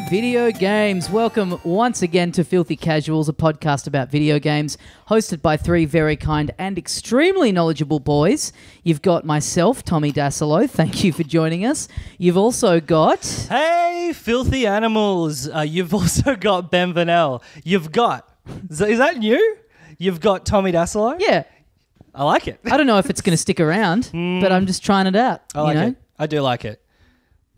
video games. Welcome once again to Filthy Casuals, a podcast about video games, hosted by three very kind and extremely knowledgeable boys. You've got myself, Tommy Dasilo. Thank you for joining us. You've also got... Hey, filthy animals. You've also got Ben Vanel. You've got... Is that new? You've got Tommy Dasilo? Yeah. I like it. I don't know if it's going to stick around, but I'm just trying it out. I like it. I do like it.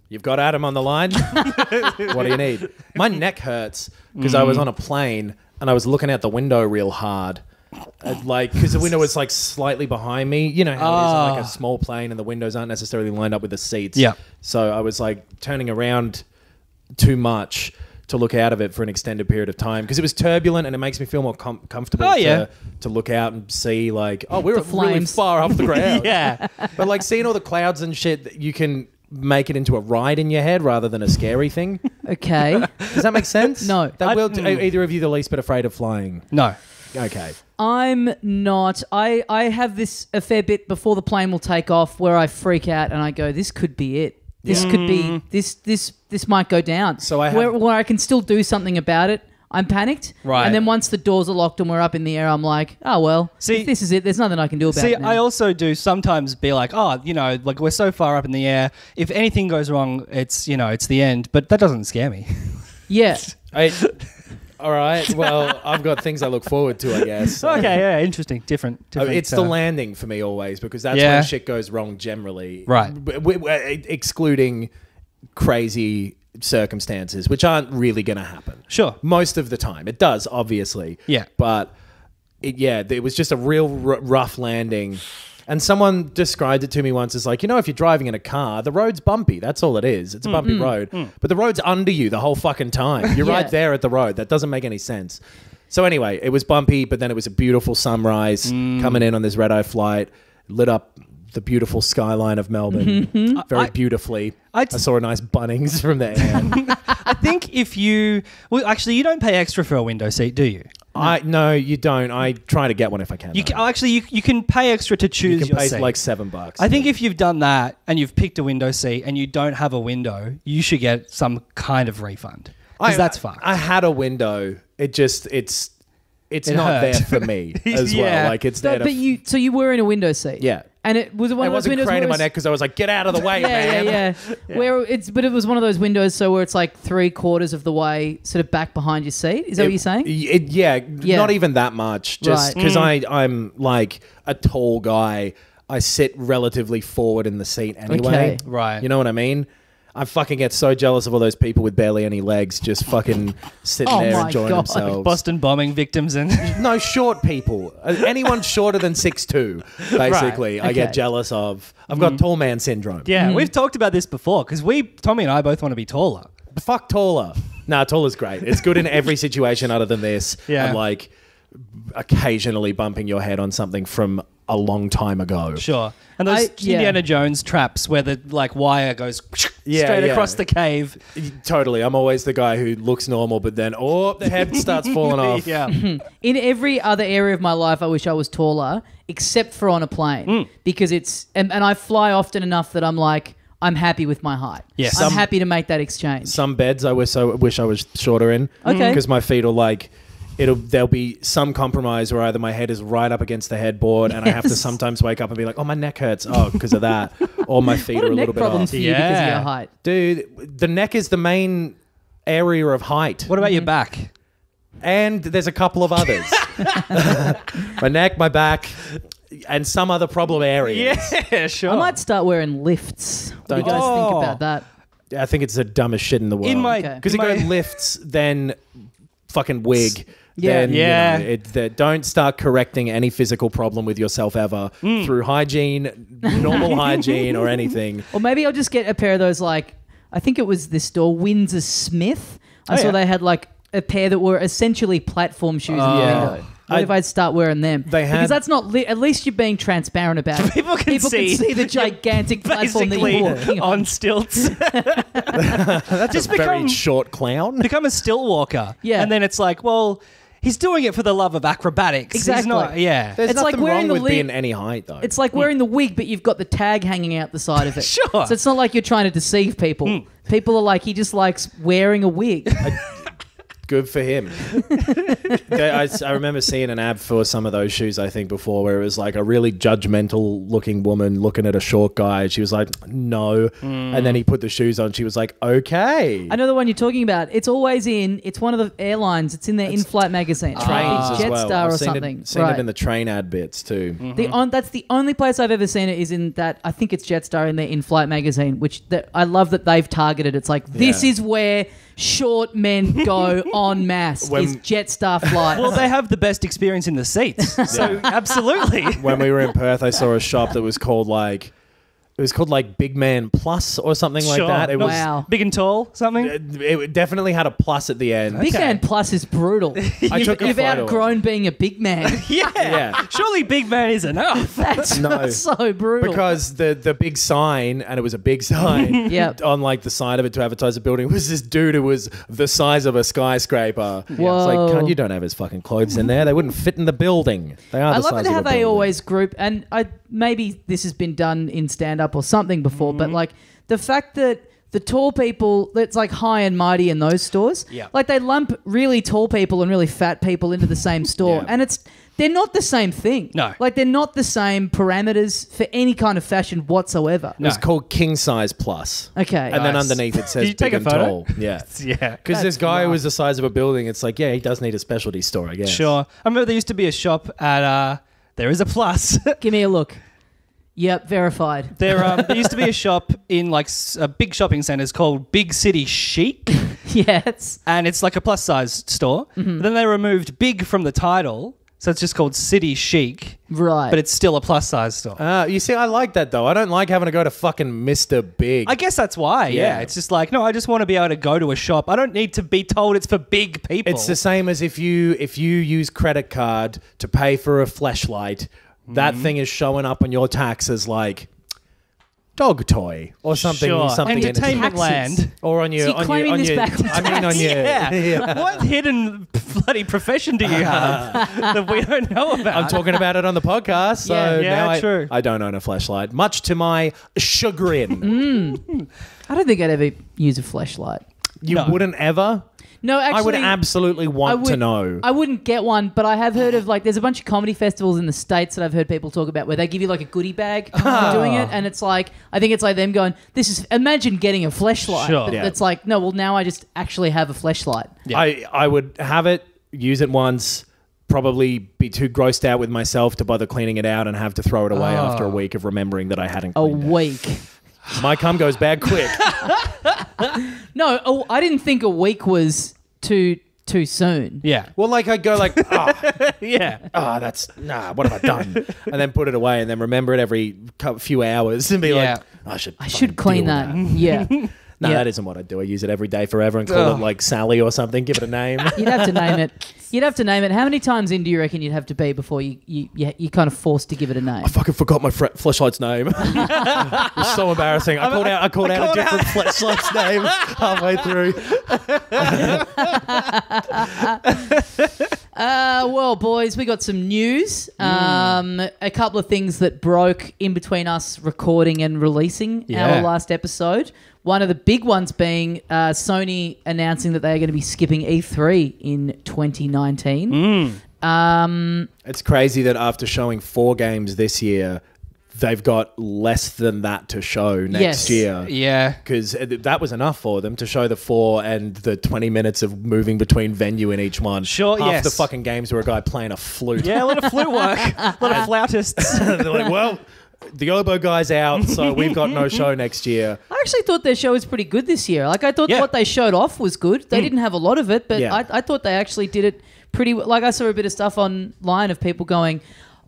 You've got Adam on the line. What do you need? My neck hurts because I was on a plane and I was looking out the window real hard. Because the window was like slightly behind me. You know how it is on like a small plane and the windows aren't necessarily lined up with the seats. Yeah. So I was like turning around too much to look out of it for an extended period of time because it was turbulent and it makes me feel more comfortable to look out and see like, oh, we're really far off the ground. Yeah. But like seeing all the clouds and shit, you can make it into a ride in your head rather than a scary thing. Okay. Does that make sense? No. Either of you the least bit afraid of flying? No. Okay. I'm not. I have this a fair bit before the plane will take off where I freak out and I go, this could be it. This could be, this might go down. So where I can still do something about it. I'm panicked. Right. And then once the doors are locked and we're up in the air, I'm like, oh, well, if this is it, there's nothing I can do about it now. I also do sometimes be like, oh, you know, like we're so far up in the air. If anything goes wrong, it's, you know, it's the end. But that doesn't scare me. Yeah. All right. Well, I've got things I look forward to, I guess. Okay. Yeah. Interesting. Different. It's the landing for me always because that's when shit goes wrong generally. Right. Excluding crazy circumstances, which aren't really going to happen. Sure. Most of the time. It does, obviously. Yeah. But, it was just a real rough landing. And someone described it to me once as like, you know, if you're driving in a car, the road's bumpy. That's all it is. It's a bumpy road. But the road's under you the whole fucking time. You're right there at the road. That doesn't make any sense. So anyway, it was bumpy, but then it was a beautiful sunrise coming in on this red-eye flight, lit up the beautiful skyline of Melbourne very beautifully. I saw a nice Bunnings from there. I think if you... Well, actually, you don't pay extra for a window seat, do you? No, you don't. I try to get one if I can. You can pay extra to choose your seat. You can pay like $7. I think if you've done that and you've picked a window seat and you don't have a window, you should get some kind of refund. Because that's fucked. I had a window. It's not there for me as well. Like it's there. So you were in a window seat. Yeah. And it was one of those windows. It wasn't craning my neck because I was like, "Get out of the way, man!" Yeah. But it was one of those windows, so where it's like 3/4 of the way, sort of back behind your seat. Is that what you're saying? Yeah. Not even that much. Just because I'm like a tall guy, I sit relatively forward in the seat anyway. Okay. Right. You know what I mean? I fucking get so jealous of all those people with barely any legs just fucking sitting there enjoying themselves. Like Boston bombing victims and... No, short people. Anyone shorter than 6'2", basically, I get jealous of. I've got tall man syndrome. Yeah, we've talked about this before because Tommy and I both want to be taller. Fuck taller. Nah, taller's great. It's good in every situation other than this. Yeah. And like occasionally bumping your head on something from a long time ago. Sure. And those Indiana Jones traps where the like wire goes straight across the cave. Totally. I'm always the guy who looks normal, but then, the head starts falling off. Yeah. In every other area of my life, I wish I was taller, except for on a plane. Because it's... And I fly often enough that I'm like... I'm happy with my height. Yes. I'm happy to make that exchange. Some beds I wish I was shorter in. Okay. Because my feet are like... There'll be some compromise where either my head is right up against the headboard and I have to sometimes wake up and be like, oh, my neck hurts. Oh, because of that. Or my feet are a little bit off. For you because of your height. Dude, the neck is the main area of height. What about your back? And there's a couple of others. My neck, my back, and some other problem areas. Yeah, sure. I might start wearing lifts. What do you guys think about that? I think it's the dumbest shit in the world. Because you go lifts, then fucking wig. Yeah. Then, don't start correcting any physical problem with yourself ever through hygiene, normal hygiene or anything. Or maybe I'll just get a pair of those, like, I think it was this store, Windsor Smith. I saw they had like a pair that were essentially platform shoes in the window. What if I'd start wearing them? Because that's not... at least you're being transparent about it. People can see the gigantic platform that you're walking on stilts. That's just a very short clown. Become a stilt walker. Yeah. And then it's like, well... He's doing it for the love of acrobatics. Exactly. He's not, yeah. There's It's like nothing wearing wrong the with lead- being any height, though. It's like wearing the wig, but you've got the tag hanging out the side of it. Sure. So it's not like you're trying to deceive people. People are like, he just likes wearing a wig. Good for him. I remember seeing an ad for some of those shoes, I think, before, where it was like a really judgmental looking woman looking at a short guy. She was like, no. And then he put the shoes on. She was like, okay. I know the one you're talking about. It's always it's one of the airlines. It's in their in-flight magazine. Trains It's as well. Jetstar I've or seen something. Seen it in the train ad bits too. That's the only place I've ever seen it is in that. I think it's Jetstar in their in-flight magazine, which I love that they've targeted. It's like, this is where short men go en masse. Is Jetstar flights. Well, they have the best experience in the seats. So, absolutely. When we were in Perth, I saw a shop that was called like Big Man Plus or something like that. It was Wow. Big and tall, something? it definitely had a plus at the end. Big Man Plus is brutal. I took a You've photo. outgrown being a big man. Yeah. Surely big man is enough. That's not so brutal. Because the big sign, and it was a big sign, Yep. on like the side of it to advertise the building, was this dude who was the size of a skyscraper. It's Whoa. like, "Cunt, you don't have his fucking clothes in there. They wouldn't fit in the building. They are I the love size it of how a they building." always group, and maybe this has been done in stand-up or something before, but like the fact that the tall people, it's like high and mighty in those stores. Yeah. Like they lump really tall people and really fat people into the same store, Yeah. and they're not the same thing. No. Like they're not the same parameters for any kind of fashion whatsoever. It was called King Size Plus. Okay. And then Nice. underneath it Did says you take big a and photo? tall. Yeah. Yeah. Because this guy who was the size of a building, it's like, yeah, he does need a specialty store, I guess. Sure. I remember there used to be a shop at, there is a plus. Give me a look. Yep, verified. There used to be a shop in like big shopping centres called Big City Chic, Yes. and it's like a plus size store. But then they removed big from the title, so it's just called City Chic, Right. but it's still a plus size store. You see, I like that, though. I don't like having to go to fucking Mr. Big. I guess that's why, yeah. Yeah. It's just like, no, I just want to be able to go to a shop. I don't need to be told it's for big people. It's the same as if you use credit card to pay for a fleshlight, that thing is showing up on your tax as like dog toy or something. Sure. Something in it. Entertainment Taxes. land. Or on your, So you're on claiming your, on this your, back on I mean, on your, Yeah. What hidden bloody profession do you have that we don't know about? I'm talking about it on the podcast, so Yeah, now true. I don't own a fleshlight, much to my chagrin. I don't think I'd ever use a fleshlight. You No. wouldn't ever? No, actually, I would absolutely want to know. I wouldn't get one, but I have heard of like there's a bunch of comedy festivals in the States that I've heard people talk about where they give you like a goodie bag for doing it, and it's like I think it's like them going, "This is imagine getting a fleshlight." Sure. But Yeah. it's like no, well now I just actually have a fleshlight. Yeah. I would have it, use it once, probably be too grossed out with myself to bother cleaning it out and have to throw it away after a week of remembering that I hadn't A cleaned it. week. My cum goes bad quick. No, I didn't think a week was too soon. Yeah. Well, like I go like, Yeah. that's what have I done? And then put it away and then remember it every few hours and be Yeah. like, I should should clean that. Yeah. No, Yeah. that isn't what I do. I use it every day forever and call it like Sally or something. Give it a name. You'd have to name it. You'd have to name it. How many times in do you reckon you'd have to be before you kind of forced to give it a name? I fucking forgot my fleshlight's name. It was so embarrassing. I called out a different fleshlight's name halfway through. Well, boys, we got some news. A couple of things that broke in between us recording and releasing Yeah. our last episode. One of the big ones being Sony announcing that they are going to be skipping E3 in 2019. It's crazy that after showing 4 games this year, they've got less than that to show next Yes. year. Yeah. Because that was enough for them to show the 4 and the 20 minutes of moving between venue in each one. Sure, Half yes. the fucking games were a guy playing a flute. Yeah, a lot of flute work. A lot of flautists. They're like, well, the oboe guy's out, so we've got no show next year. I actually thought their show was pretty good this year. Like, I thought Yeah. what they showed off was good. They didn't have a lot of it, but Yeah. I thought they actually did it pretty well. Like, I saw a bit of stuff online of people going,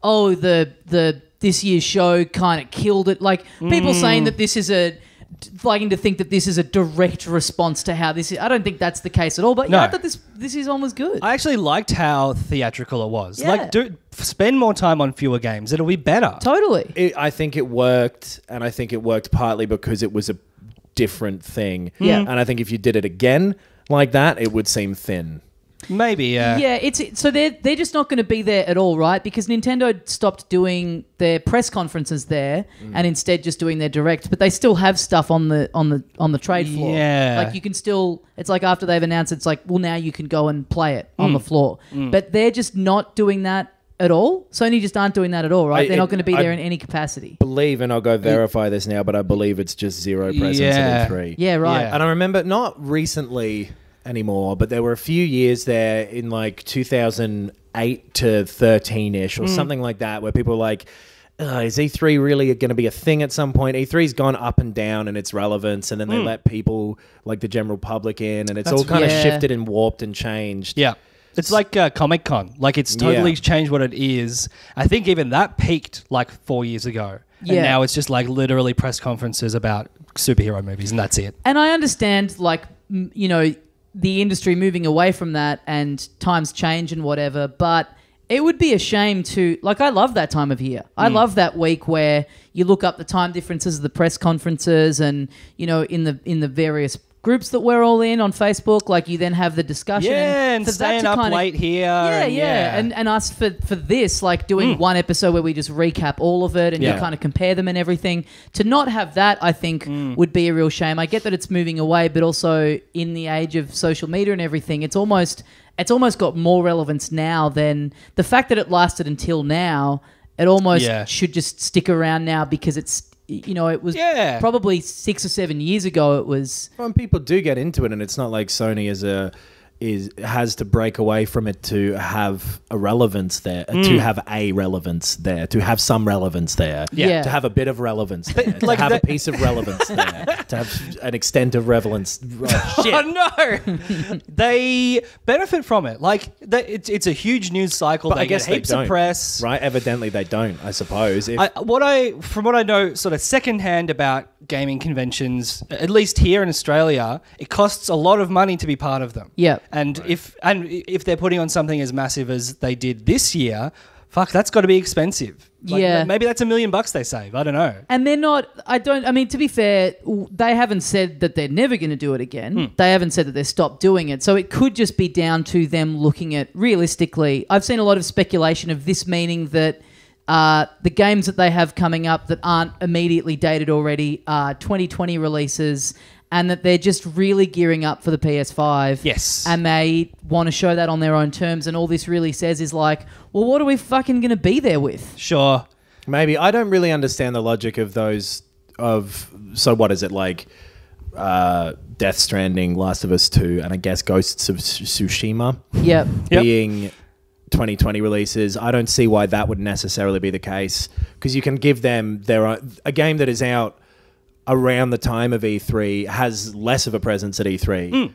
oh, the this year's show kind of killed it. Like, people saying that this is liking to think that this is a direct response to how this is. I don't think that's the case at all. But No. yeah, I thought this is almost good. I actually liked how theatrical it was. Yeah. Like, spend more time on fewer games. It'll be better. Totally. I think it worked, and I think it worked partly because it was a different thing. Yeah. And I think if you did it again like that, it would seem thin. Maybe, yeah. Yeah, so they're just not going to be there at all, right? Because Nintendo stopped doing their press conferences there and instead just doing their direct. But they still have stuff on the trade floor. Yeah. Like you can still. It's like after they've announced, it's like, well, now you can go and play it on the floor. But they're just not doing that at all. Sony just aren't doing that at all, right? They're not going to be there in any capacity. Believe, and I'll go verify this now, but I believe it's just zero presence at E3. Yeah, right. Yeah. And I remember not recently anymore, but there were a few years there in like 2008 to 13ish or something like that, where people were like, is E3 really going to be a thing at some point? E3's gone up and down in its relevance, and then they let people like the general public in, and it's all kind of shifted and warped and changed. Yeah. It's like Comic-Con. Like, it's totally changed what it is. I think even that peaked like 4 years ago. Yeah. And now it's just like literally press conferences about superhero movies, and that's it. And I understand, like, you know, the industry moving away from that and times change and whatever, but it would be a shame to, like, I love that time of year. I love that week where you look up the time differences of the press conferences and, you know, in the various groups that we're all in on Facebook, like you then have the discussion. Yeah, and for that staying to up kind of- late here. Yeah. And us for this, like doing one episode where we just recap all of it and you kind of compare them and everything. To not have that, I think, would be a real shame. I get that it's moving away, but also in the age of social media and everything, it's almost got more relevance now than the fact that it lasted until now. It almost should just stick around now because it's, you know, it was probably 6 or 7 years ago. It was. When people do get into it, and it's not like Sony has to break away from it to have a relevance there, to have a relevance there, to have some relevance there, to have a bit of relevance there, to have a piece of relevance there, to have an extent of relevance. Shit. Oh, no. They benefit from it. Like, it's a huge news cycle. But they I guess get heaps they don't, of press. right? Evidently they don't, I suppose. From what I know sort of secondhand about gaming conventions, at least here in Australia, it costs a lot of money to be part of them. Yeah. And if they're putting on something as massive as they did this year, fuck, that's got to be expensive. Like, maybe that's $1 million they save. I don't know. And they're not, I mean, to be fair, they haven't said that they're never going to do it again. They haven't said that they've stopped doing it. So it could just be down to them looking at, realistically, I've seen a lot of speculation of this meaning that the games that they have coming up that aren't immediately dated already are 2020 releases, and that they're just really gearing up for the PS5. Yes. And they want to show that on their own terms. And all this really says is like, well, what are we fucking going to be there with? Sure. Maybe. I don't really understand the logic of those so what is it, like Death Stranding, Last of Us 2, and I guess Ghosts of Tsushima Yep. being 2020 releases. I don't see why that would necessarily be the case, because you can give them a game that is out around the time of E3 has less of a presence at E3.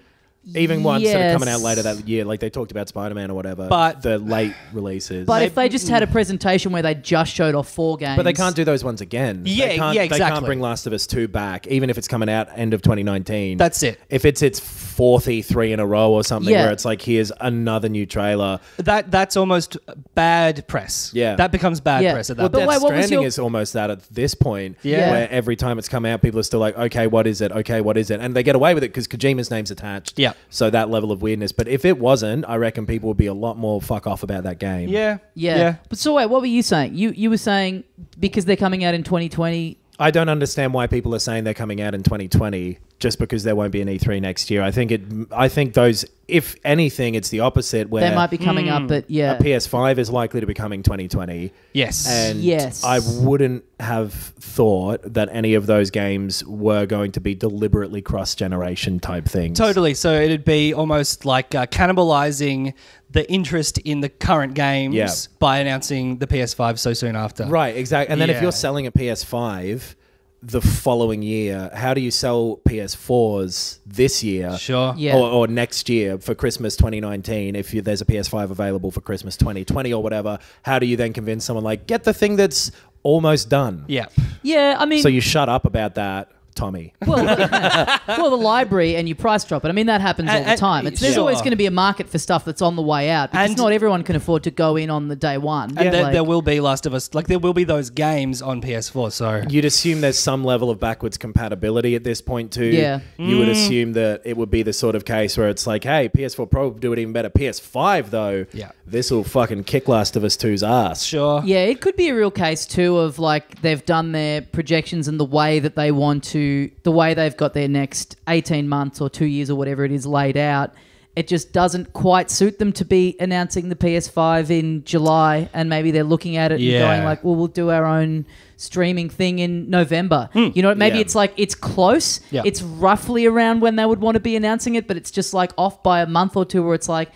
Even ones that are coming out later that year, like they talked about Spider-Man or whatever, but the late releases. But if they just had a presentation where they just showed off 4 games. But they can't do those ones again. Exactly. They can't bring Last of Us 2 back, even if it's coming out end of 2019. That's it. If it's its 4th E3 in a row or something, where it's like, here's another new trailer. That's almost bad press. Yeah. That becomes bad press at that Well, point. Death Stranding is almost that at this point. Yeah. Where every time it's come out, people are still like, okay, what is it? Okay, what is it? And they get away with it because Kojima's name's attached. Yeah. So that level of weirdness. But if it wasn't, I reckon people would be a lot more fuck off about that game. Yeah. But so wait, what were you saying? You were saying because they're coming out in 2020. I don't understand why people are saying they're coming out in 2020 just because there won't be an E3 next year. I think those, if anything, it's the opposite, where They might be coming up, but a PS5 is likely to be coming 2020. Yes. And Yes. I wouldn't have thought that any of those games were going to be deliberately cross-generation type things. Totally. So it'd be almost like cannibalizing the interest in the current games by announcing the PS5 so soon after. Right, exactly. And then if you're selling a PS5 the following year, how do you sell PS4s this year? Sure. Yeah. Or next year for Christmas 2019, if there's a PS5 available for Christmas 2020 or whatever, how do you then convince someone like, get the thing that's almost done? Yeah. Yeah, I mean... So you shut up about that Tommy. Well, well, the library and you price drop it. I mean, that happens all the time. There's sure. always going to be a market for stuff that's on the way out because not everyone can afford to go in on the day one. And there will be Last of Us, like there will be those games on PS4. So you'd assume there's some level of backwards compatibility at this point too. Yeah. You would assume that it would be the sort of case where it's like, hey, PS4 Pro will do it even better. PS5 though, this will fucking kick Last of Us 2's ass. Sure. Yeah, it could be a real case too of like they've done their projections and the way that they want to, the way they've got their next 18 months or 2 years or whatever it is laid out. It just doesn't quite suit them to be announcing the PS5 in July, and maybe they're looking at it and going like, well, we'll do our own streaming thing in November. You know, maybe it's like it's close. It's roughly around when they would want to be announcing it, but it's just like off by a month or two where it's like,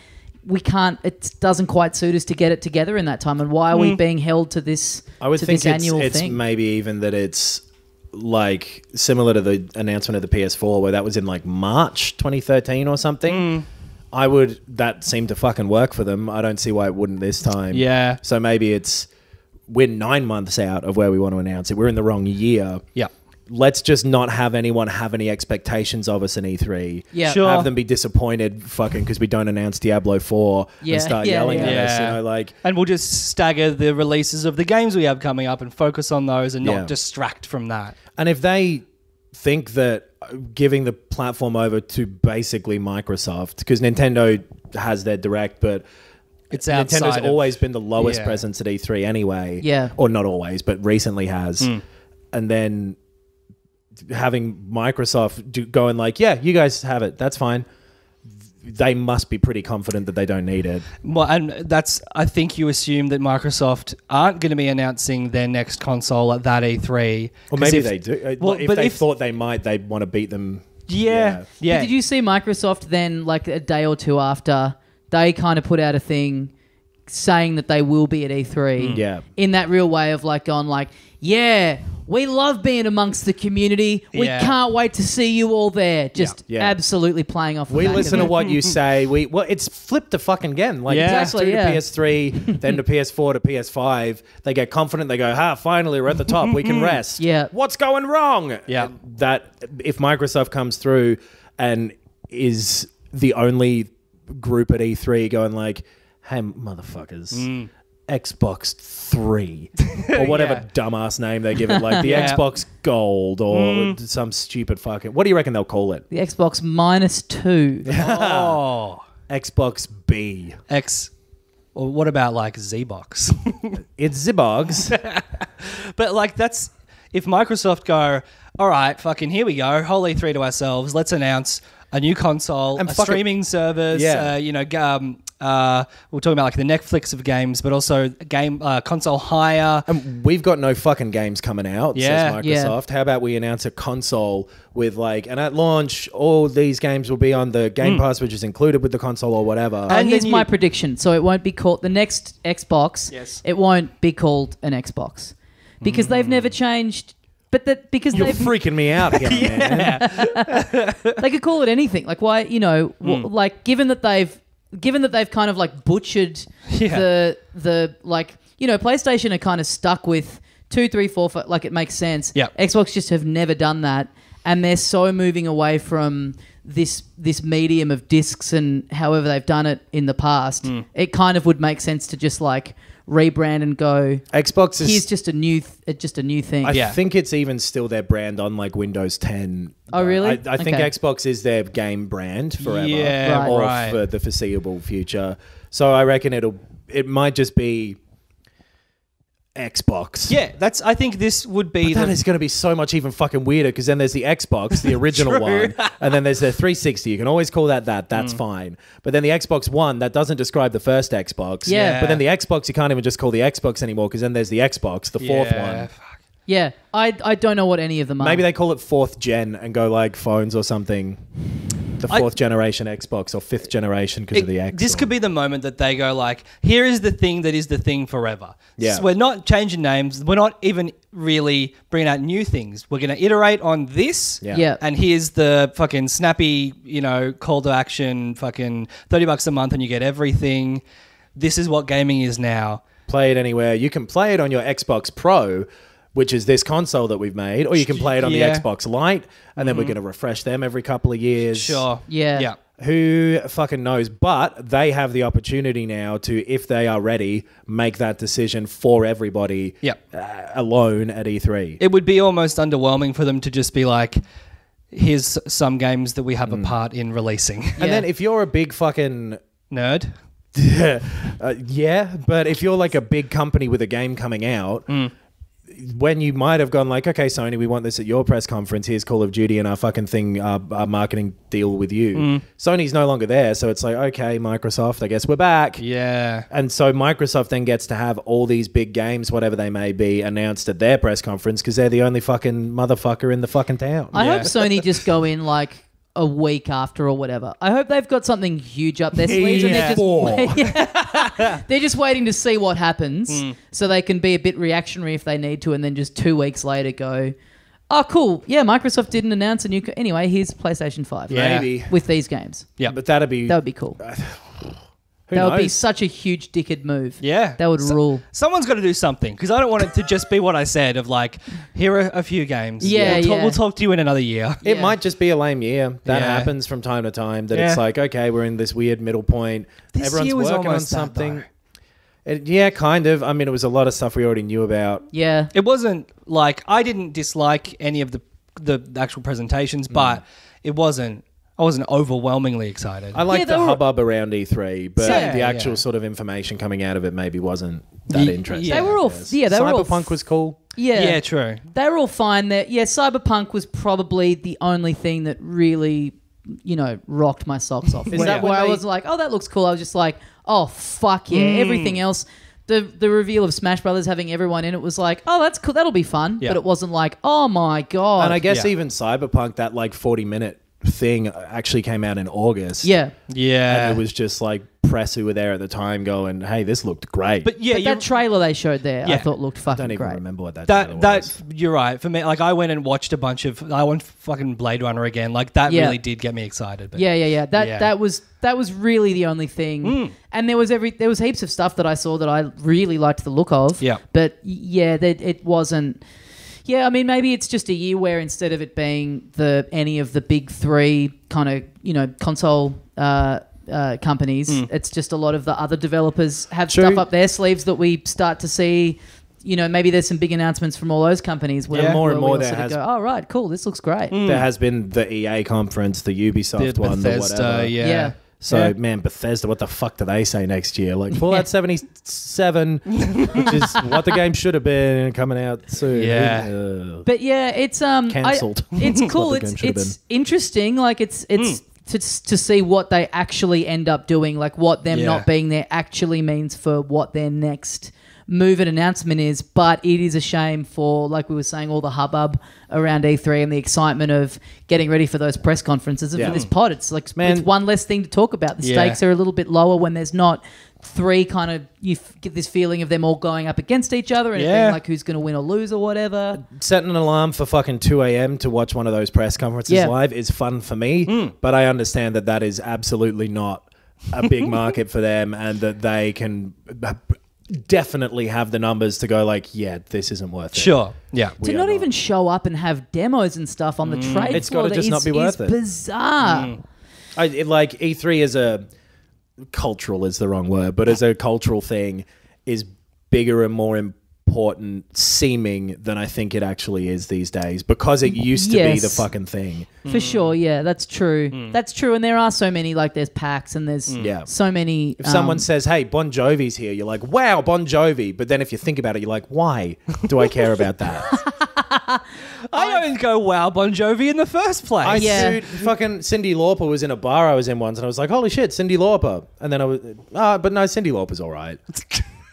we can't, it doesn't quite suit us to get it together in that time. And why are we being held to this, I would to think this annual it's thing? maybe even that it's like similar to the announcement of the PS4 where that was in like March 2013 or something. That seemed to fucking work for them. I don't see why it wouldn't this time. Yeah. So maybe we're 9 months out of where we want to announce it. We're in the wrong year. Yeah. Let's just not have anyone have any expectations of us in E3. Yeah. Sure. Have them be disappointed fucking because we don't announce Diablo 4 and start yelling at us. You know, like, and we'll just stagger the releases of the games we have coming up and focus on those and not distract from that. and if they think that giving the platform over to basically Microsoft, because Nintendo has their Direct, but it's Nintendo's always been the lowest presence at E3 anyway. Yeah. Or not always, but recently has. And then having Microsoft going like, yeah, you guys have it. That's fine. They must be pretty confident that they don't need it. Well, and I think you assume that Microsoft aren't going to be announcing their next console at that E3. Or maybe they do. Well, if they thought they might, they'd want to beat them. Yeah. But did you see Microsoft then, like a day or two after, they kind of put out a thing saying that they will be at E3? Yeah. In that real way of like going like, yeah, we love being amongst the community. We can't wait to see you all there. Just absolutely playing off the We back listen of to it. what you say. Well, it's flipped to fucking again. Like Exactly, PS2 to PS3, then to PS4 to PS5. They get confident. They go, finally, we're at the top. We can rest. Yeah. What's going wrong? Yeah. That if Microsoft comes through and is the only group at E3 going like, hey, motherfuckers, Xbox 3 or whatever dumbass name they give it, like the Xbox Gold or some stupid fucking... What do you reckon they'll call it? The Xbox -2. Oh. Xbox B. Or what about like Z-Box? It's Zibogs. But like that's... If Microsoft go, all right, fucking here we go, whole E3 to ourselves, let's announce a new console, And a streaming service, we're talking about like the Netflix of games, but also console hire. And we've got no fucking games coming out, says Microsoft. How about we announce a console with like, and at launch, all these games will be on the Game Pass, which is included with the console or whatever. And here's my prediction. So it won't be called the next Xbox. Yes. It won't be called an Xbox because they've never changed. But because You're freaking me out here, man. They could call it anything. Like why, like given that they've kind of like butchered the like, PlayStation are kind of stuck with 2, 3, 4, 5, like it makes sense. Yeah. Xbox just have never done that, and they're so moving away from this medium of discs and however they've done it in the past. It kind of would make sense to just like rebrand and go, Xbox is... here's just a new thing. I think it's even still their brand on like Windows 10. Oh, really? I think Okay. Xbox is their game brand forever. Yeah, or right. for the foreseeable future. So I reckon it might just be Xbox. Yeah, I think this would be... That is going to be so much even fucking weirder because then there's the Xbox, the original one, and then there's the 360. You can always call that. That's fine. But then the Xbox One, that doesn't describe the first Xbox. Yeah. But then the Xbox, you can't even just call the Xbox anymore because then there's the Xbox, the fourth one. Yeah, I don't know what any of them are. Maybe they call it 4th gen and go like phones or something. The 4th generation Xbox or 5th generation because of the X. This could be the moment that they go like, here is the thing that is the thing forever. Yeah. So we're not changing names. We're not even really bringing out new things. We're going to iterate on this. Yeah. And here's the fucking snappy, call to action, fucking $30 a month and you get everything. This is what gaming is now. Play it anywhere. You can play it on your Xbox Pro, which is this console that we've made, or you can play it on the Xbox Lite, and then we're going to refresh them every couple of years. Sure. Yeah. Who fucking knows? But they have the opportunity now to, if they are ready, make that decision for everybody alone at E3. It would be almost underwhelming for them to just be like, here's some games that we have a part in releasing. And then if you're a big fucking... Nerd. But if you're like a big company with a game coming out... when you might have gone like, okay, Sony, we want this at your press conference. Here's Call of Duty and our fucking thing, our marketing deal with you. Sony's no longer there. So it's like, okay, Microsoft, I guess we're back. Yeah. And so Microsoft then gets to have all these big games, whatever they may be, announced at their press conference because they're the only fucking motherfucker in the fucking town. I hope Sony just go in like a week after or whatever. I hope they've got something huge up their sleeves and they're just waiting to see what happens so they can be a bit reactionary if they need to, and then just 2 weeks later go, oh, cool. Yeah, Microsoft didn't announce a new... Anyway, here's PlayStation 5. Maybe. With these games. Yeah. But that would be cool. Who That would be knows? such a huge dickhead move. Yeah. That would rule. Someone's got to do something because I don't want it to just be what I said of like, here are a few games. Yeah, We'll talk to you in another year. It might just be a lame year. That Yeah. happens from time to time. That Yeah. it's like, okay, we're in this weird middle point. This Everyone's year was working on almost that, something. though. Yeah, kind of. I mean, it was a lot of stuff we already knew about. Yeah. It wasn't like I didn't dislike any of the actual presentations, but I wasn't overwhelmingly excited. I like Yeah, the they were- hubbub around E3, but Yeah, the actual yeah. sort of information coming out of it maybe wasn't that interesting. yeah. They were all... I guess. they were all... Cyberpunk was cool. Yeah, true. They were all fine there. Yeah, Cyberpunk was probably the only thing that really, rocked my socks off. Is that when where I they- was like, oh, that looks cool. I was just like, oh, fuck yeah. Everything else, the reveal of Smash Brothers having everyone in it was like, oh, that's cool. That'll be fun. Yeah. But it wasn't like, oh my God. And I guess Yeah. even Cyberpunk, that like 40-minute thing actually came out in August. Yeah. Yeah. And it was just like press who were there at the time going, hey, this looked great. But yeah, But that trailer they showed there, I Yeah. thought looked I fucking don't even great. remember what that trailer that was. you're right. For me, like I went and watched a bunch of. I went fucking Blade Runner again. Like that Yeah. really did get me excited. But Yeah. That Yeah. that was really the only thing. And there was heaps of stuff that I saw that I really liked the look of. Yeah. But yeah, it wasn't. Yeah, I mean, maybe it's just a year where instead of it being any of the big three kind of console companies, it's just a lot of the other developers have True. stuff up their sleeves that we start to see. Maybe there's some big announcements from all those companies where, Yeah, more and where more we all there sort of has- go, oh, right, cool, this looks great. There has been the EA conference, the Ubisoft the one, the Bethesda, whatever. yeah. So, Yeah. man, Bethesda, what the fuck do they say next year? Like, Fallout 77, which is what the game should have been coming out soon. Yeah. But yeah, it's Cancelled. It's cool. What the game should have It's interesting. Like it's to see what they actually end up doing. Like what them Yeah. not being there actually means for what their next move and announcement is. But it is a shame for, like we were saying, all the hubbub around E3 and the excitement of getting ready for those press conferences and Yeah. for this pod. It's like Man. it's one less thing to talk about. The Yeah. stakes are a little bit lower when there's not three kind of, get this feeling of them all going up against each other and it Yeah. being like who's going to win or lose or whatever. Setting an alarm for fucking 2 a.m. to watch one of those press conferences Yeah. live is fun for me, but I understand that that is absolutely not a big market for them and that they can definitely have the numbers to go like, yeah, this isn't worth it. Sure. Yeah. To We are not not. even show up and have demos and stuff on the trade It's floor gotta just not be worth it. bizarre. Like E3 as a cultural is the wrong word, but as a cultural thing is bigger and more important seeming than I think it actually is these days because it used to be Yes. the fucking thing. For sure, yeah, that's true. That's true, and there are so many, like there's PAX and there's Yeah. so many... If someone says, hey, Bon Jovi's here, you're like, wow, Bon Jovi. But then if you think about it, you're like, why do I care about that? I don't go wow Bon Jovi in the first place. Yeah. Dude, fucking Cyndi Lauper was in a bar I was in once and I was like, holy shit, Cyndi Lauper. And then I was, but no, Cyndi Lauper's all right.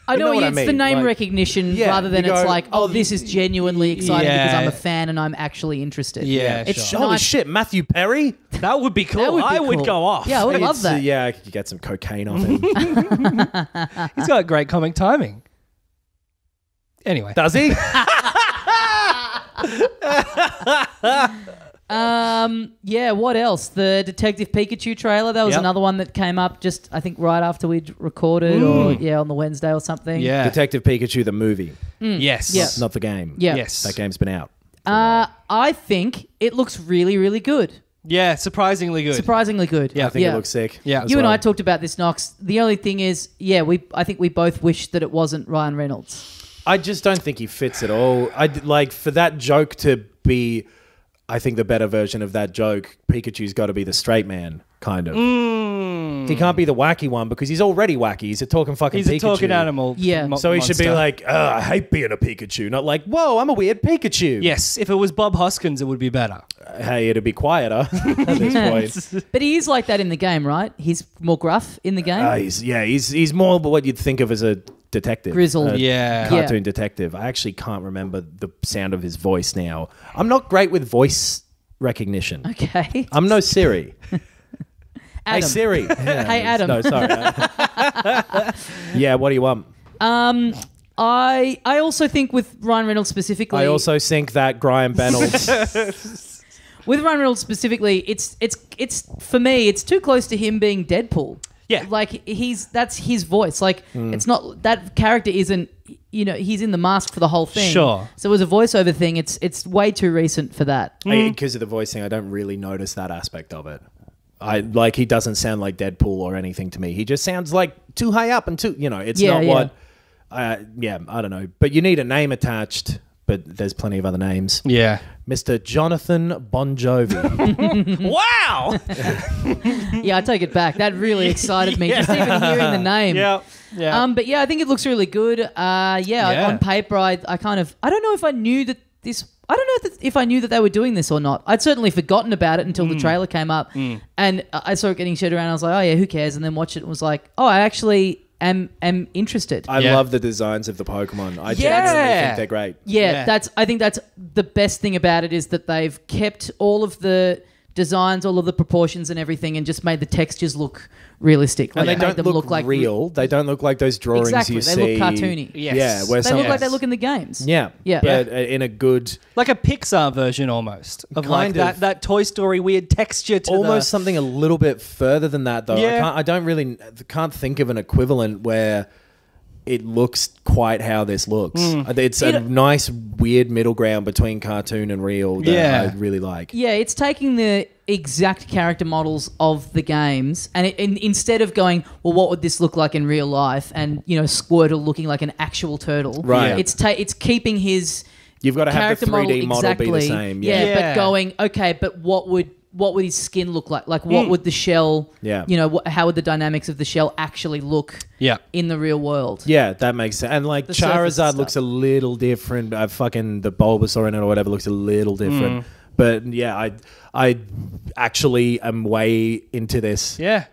I know, what I it's the mean, name like- recognition Yeah, rather than you it's go, like, oh, this is genuinely exciting because Yeah. I'm a fan and I'm actually interested. Yeah, It's sure. Holy nice- shit, Matthew Perry? That would be cool. That would be I would cool. go off. Yeah, I would love It's, that. yeah, I could get some cocaine off him. He's got great comic timing. Anyway. Does he? Yeah, what else? The Detective Pikachu trailer. That was Yep. another one that came up just, I think, right after we'd recorded or, on the Wednesday or something. Yeah. Detective Pikachu, the movie. Yes. Yeah. Not the game. Yeah. Yes. That game's been out. I think it looks really, really good. Yeah, surprisingly good. Surprisingly good. Yeah. I think it looks sick. Yeah. as You and well. I talked about this, Knox. The only thing is, I think we both wish that it wasn't Ryan Reynolds. I just don't think he fits at all. Like for that joke to be, I think the better version of that joke, Pikachu's got to be the straight man, kind of. He can't be the wacky one because he's already wacky. He's a talking fucking He's Pikachu. a talking animal. Yeah. So he should be monster. like, I hate being a Pikachu. Not like, whoa, I'm a weird Pikachu. Yes, if it was Bob Hoskins, it would be better. Hey, it'd be quieter at this point. But he is like that in the game, right? He's more gruff in the game. He's more what you'd think of as a detective. Grizzled. A Yeah. cartoon detective. I actually can't remember the sound of his voice now. I'm not great with voice recognition. Okay. I'm no Siri. Hey Adam. Siri. Yeah, Hey, Adam. No, sorry. Yeah, what do you want? I also think with Ryan Reynolds specifically. I also think that Graham Reynolds. With Ryan Reynolds specifically, it's for me, it's too close to him being Deadpool. Yeah. Like that's his voice. Like it's not that character isn't. He's in the mask for the whole thing. Sure. So as a voiceover thing, it's way too recent for that. Because of the voice thing, I don't really notice that aspect of it. He doesn't sound like Deadpool or anything to me. He just sounds like too high up and too, it's not what. I don't know. But you need a name attached. But there's plenty of other names. Yeah. Mr. Jonathan Bon Jovi. Wow! Yeah, I take it back. That really excited me. Just even hearing the name. Yeah. Yeah. But yeah, I think it looks really good. On paper, I don't know if I knew that this. I don't know if I knew that they were doing this or not. I'd certainly forgotten about it until the trailer came up, and I saw it getting shared around. I was like, oh yeah, who cares? And then watched it and was like, oh, I actually am interested. I love the designs of the Pokemon. I genuinely think they're great. Yeah, I think that's the best thing about it is that they've kept all of the designs, all of the proportions and everything, and just made the textures look realistic. And Like, they made don't them look like real. They don't look like those drawings Exactly, you they see. look cartoony. Yes. Yeah, where They some, look like they look in the games. Yeah, Yeah. but in a good, Like a Pixar version almost. Of like Kind of. that Toy Story weird texture to almost something a little bit further than that though. Yeah. I can't think of an equivalent where it looks quite how this looks. It's a nice weird middle ground between cartoon and real that I really like. Yeah, it's taking the exact character models of the games, and instead of going, well, what would this look like in real life? And Squirtle looking like an actual turtle, Right. It's keeping his You've got to have the character 3D model be the same. Yeah, Yeah. but going, okay, but what would his skin look like? Like, what would the shell? Yeah. How would the dynamics of the shell actually look? Yeah. In the real world. Yeah, that makes sense. And like The surface Charizard stuff. looks a little different. Fucking the Bulbasaur in it or whatever looks a little different. But yeah, I actually am way into this. Yeah.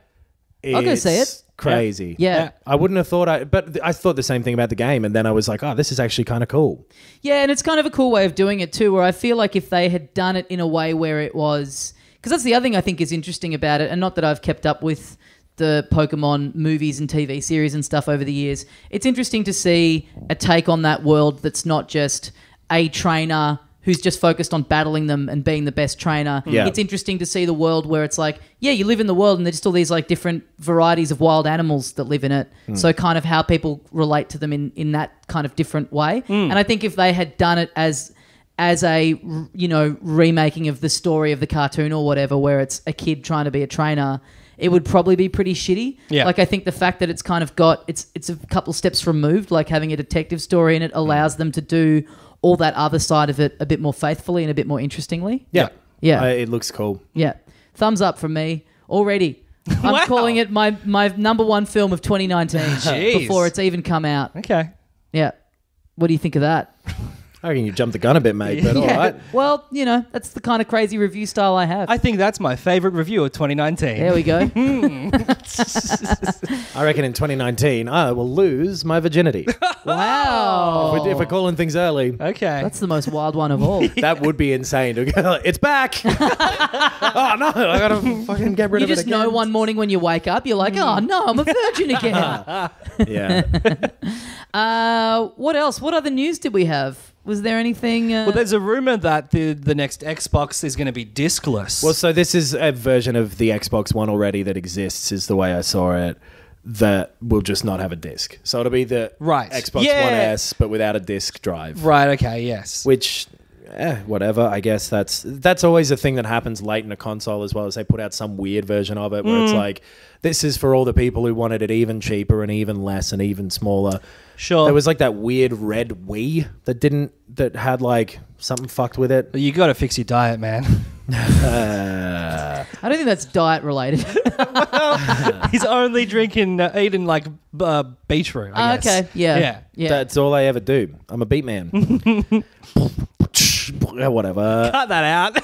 I'll go see It's it. Crazy. Yeah. I wouldn't have thought but I thought the same thing about the game, and then I was like, oh, this is actually kind of cool. Yeah, and it's kind of a cool way of doing it too, where I feel like if they had done it in a way where it was... Because that's the other thing I think is interesting about it, and not that I've kept up with the Pokemon movies and TV series and stuff over the years. It's interesting to see a take on that world that's not just a trainer who's just focused on battling them and being the best trainer. Yeah. It's interesting to see the world where it's like, yeah, you live in the world and there's just all these like different varieties of wild animals that live in it. So kind of how people relate to them in that kind of different way. And I think if they had done it as a remaking of the story of the cartoon or whatever, where it's a kid trying to be a trainer, it would probably be pretty shitty. Yeah. Like I think the fact that it's kind of got it's a couple steps removed, like having a detective story, and it allows them to do all that other side of it a bit more faithfully and a bit more interestingly. Yeah. Yeah. It looks cool. Yeah. Thumbs up from me already. I'm Wow. calling it my number one film of 2019 Jeez. before it's even come out. Okay. Yeah. What do you think of that? I reckon you jumped the gun a bit, mate, but all right. Well, that's the kind of crazy review style I have. I think that's my favorite review of 2019. There we go. I reckon in 2019, I will lose my virginity. Wow. If we're calling things early, Okay. That's the most wild one of all. that would be insane. To go, it's back. Oh, no, I got to fucking get rid You of it just again. know one morning when you wake up, you're like, oh no, I'm a virgin again. Yeah. What else? What other news did we have? Was there anything? Well, there's a rumor that the next Xbox is going to be discless. Well, so this is a version of the Xbox One already that exists, is the way I saw it, that will just not have a disc. So it'll be the Xbox One S, but without a disc drive. Right, okay, yes. Which, whatever. I guess that's always a thing that happens late in a console as well, as they put out some weird version of it where it's like, this is for all the people who wanted it even cheaper and even less and even smaller. Sure. There was like that weird red Wii that had like something fucked with it. You got to fix your diet, man. I don't think that's diet related. He's only eating like beetroot, I guess. Okay, yeah. That's all I ever do. I'm a beat man. Whatever. Cut that out.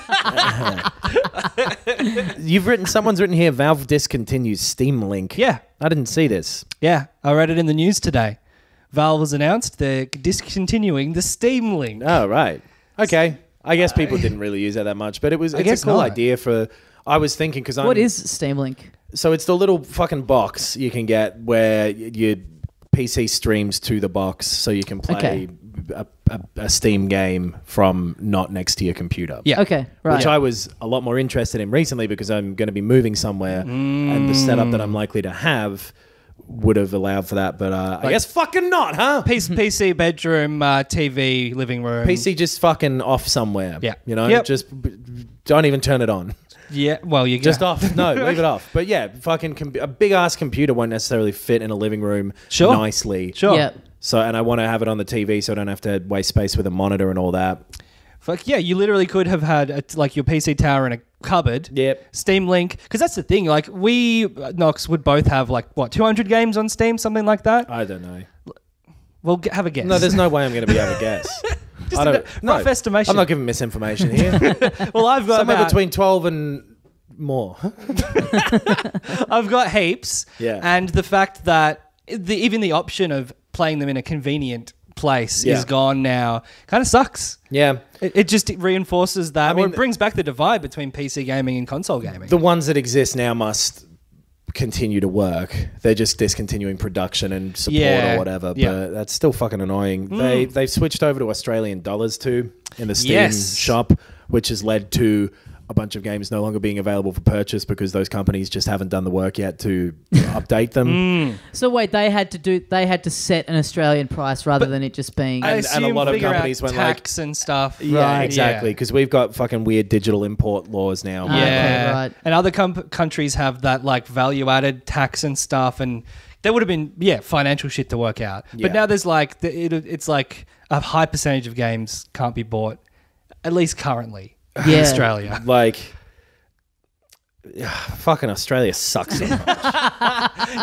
Someone's written here, Valve discontinues Steam Link. Yeah. I didn't see this. Yeah, I read it in the news today. Valve has announced they're discontinuing the Steam Link. Oh, right. Okay. I guess people didn't really use that much, but it's guess a cool not. idea for... I was thinking because What is Steam Link? So it's the little fucking box you can get where your PC streams to the box so you can play a Steam game from not next to your computer. Yeah. Okay, right. Which I was a lot more interested in recently because I'm going to be moving somewhere and the setup that I'm likely to have would have allowed for that, but I guess fucking not, huh? PC, bedroom, TV, living room. PC just fucking off somewhere. Yeah. You know, Yep. just don't even turn it on. Yeah, well, you Just off. No, leave it off. But yeah, fucking a big ass computer won't necessarily fit in a living room nicely. Sure. Yeah. So, and I want to have it on the TV so I don't have to waste space with a monitor and all that. Fuck yeah, you literally could have had like your PC tower in a cupboard. Yep. Steam Link, because that's the thing. Like we, Knox, would both have like what 200 games on Steam, something like that. I don't know. Well, have a guess. No, there's no way I'm going to be able to guess. Just a rough estimation. I'm not giving misinformation here. Well, I've got somewhere between 12 and more. I've got heaps. Yeah. And the fact that even the option of playing them in a convenient place is gone now kind of sucks. Yeah. It just reinforces that. I mean, it brings back the divide between PC gaming and console gaming. The ones that exist now must continue to work. They're just discontinuing production and support or whatever. But that's still fucking annoying. They've switched over to Australian dollars too in the Steam shop, which has led to a bunch of games no longer being available for purchase because those companies just haven't done the work yet to update them. So wait, they had to set an Australian price rather than it just being. I and a lot of figure out companies went tax and stuff. Yeah, Right, exactly. Because we've got fucking weird digital import laws now. Ah, Yeah, okay, right. And other countries have that like value-added tax and stuff, and there would have been financial shit to work out. Yeah. But now there's like it's like a high percentage of games can't be bought, at least currently, in Australia. Like, fucking Australia sucks so much.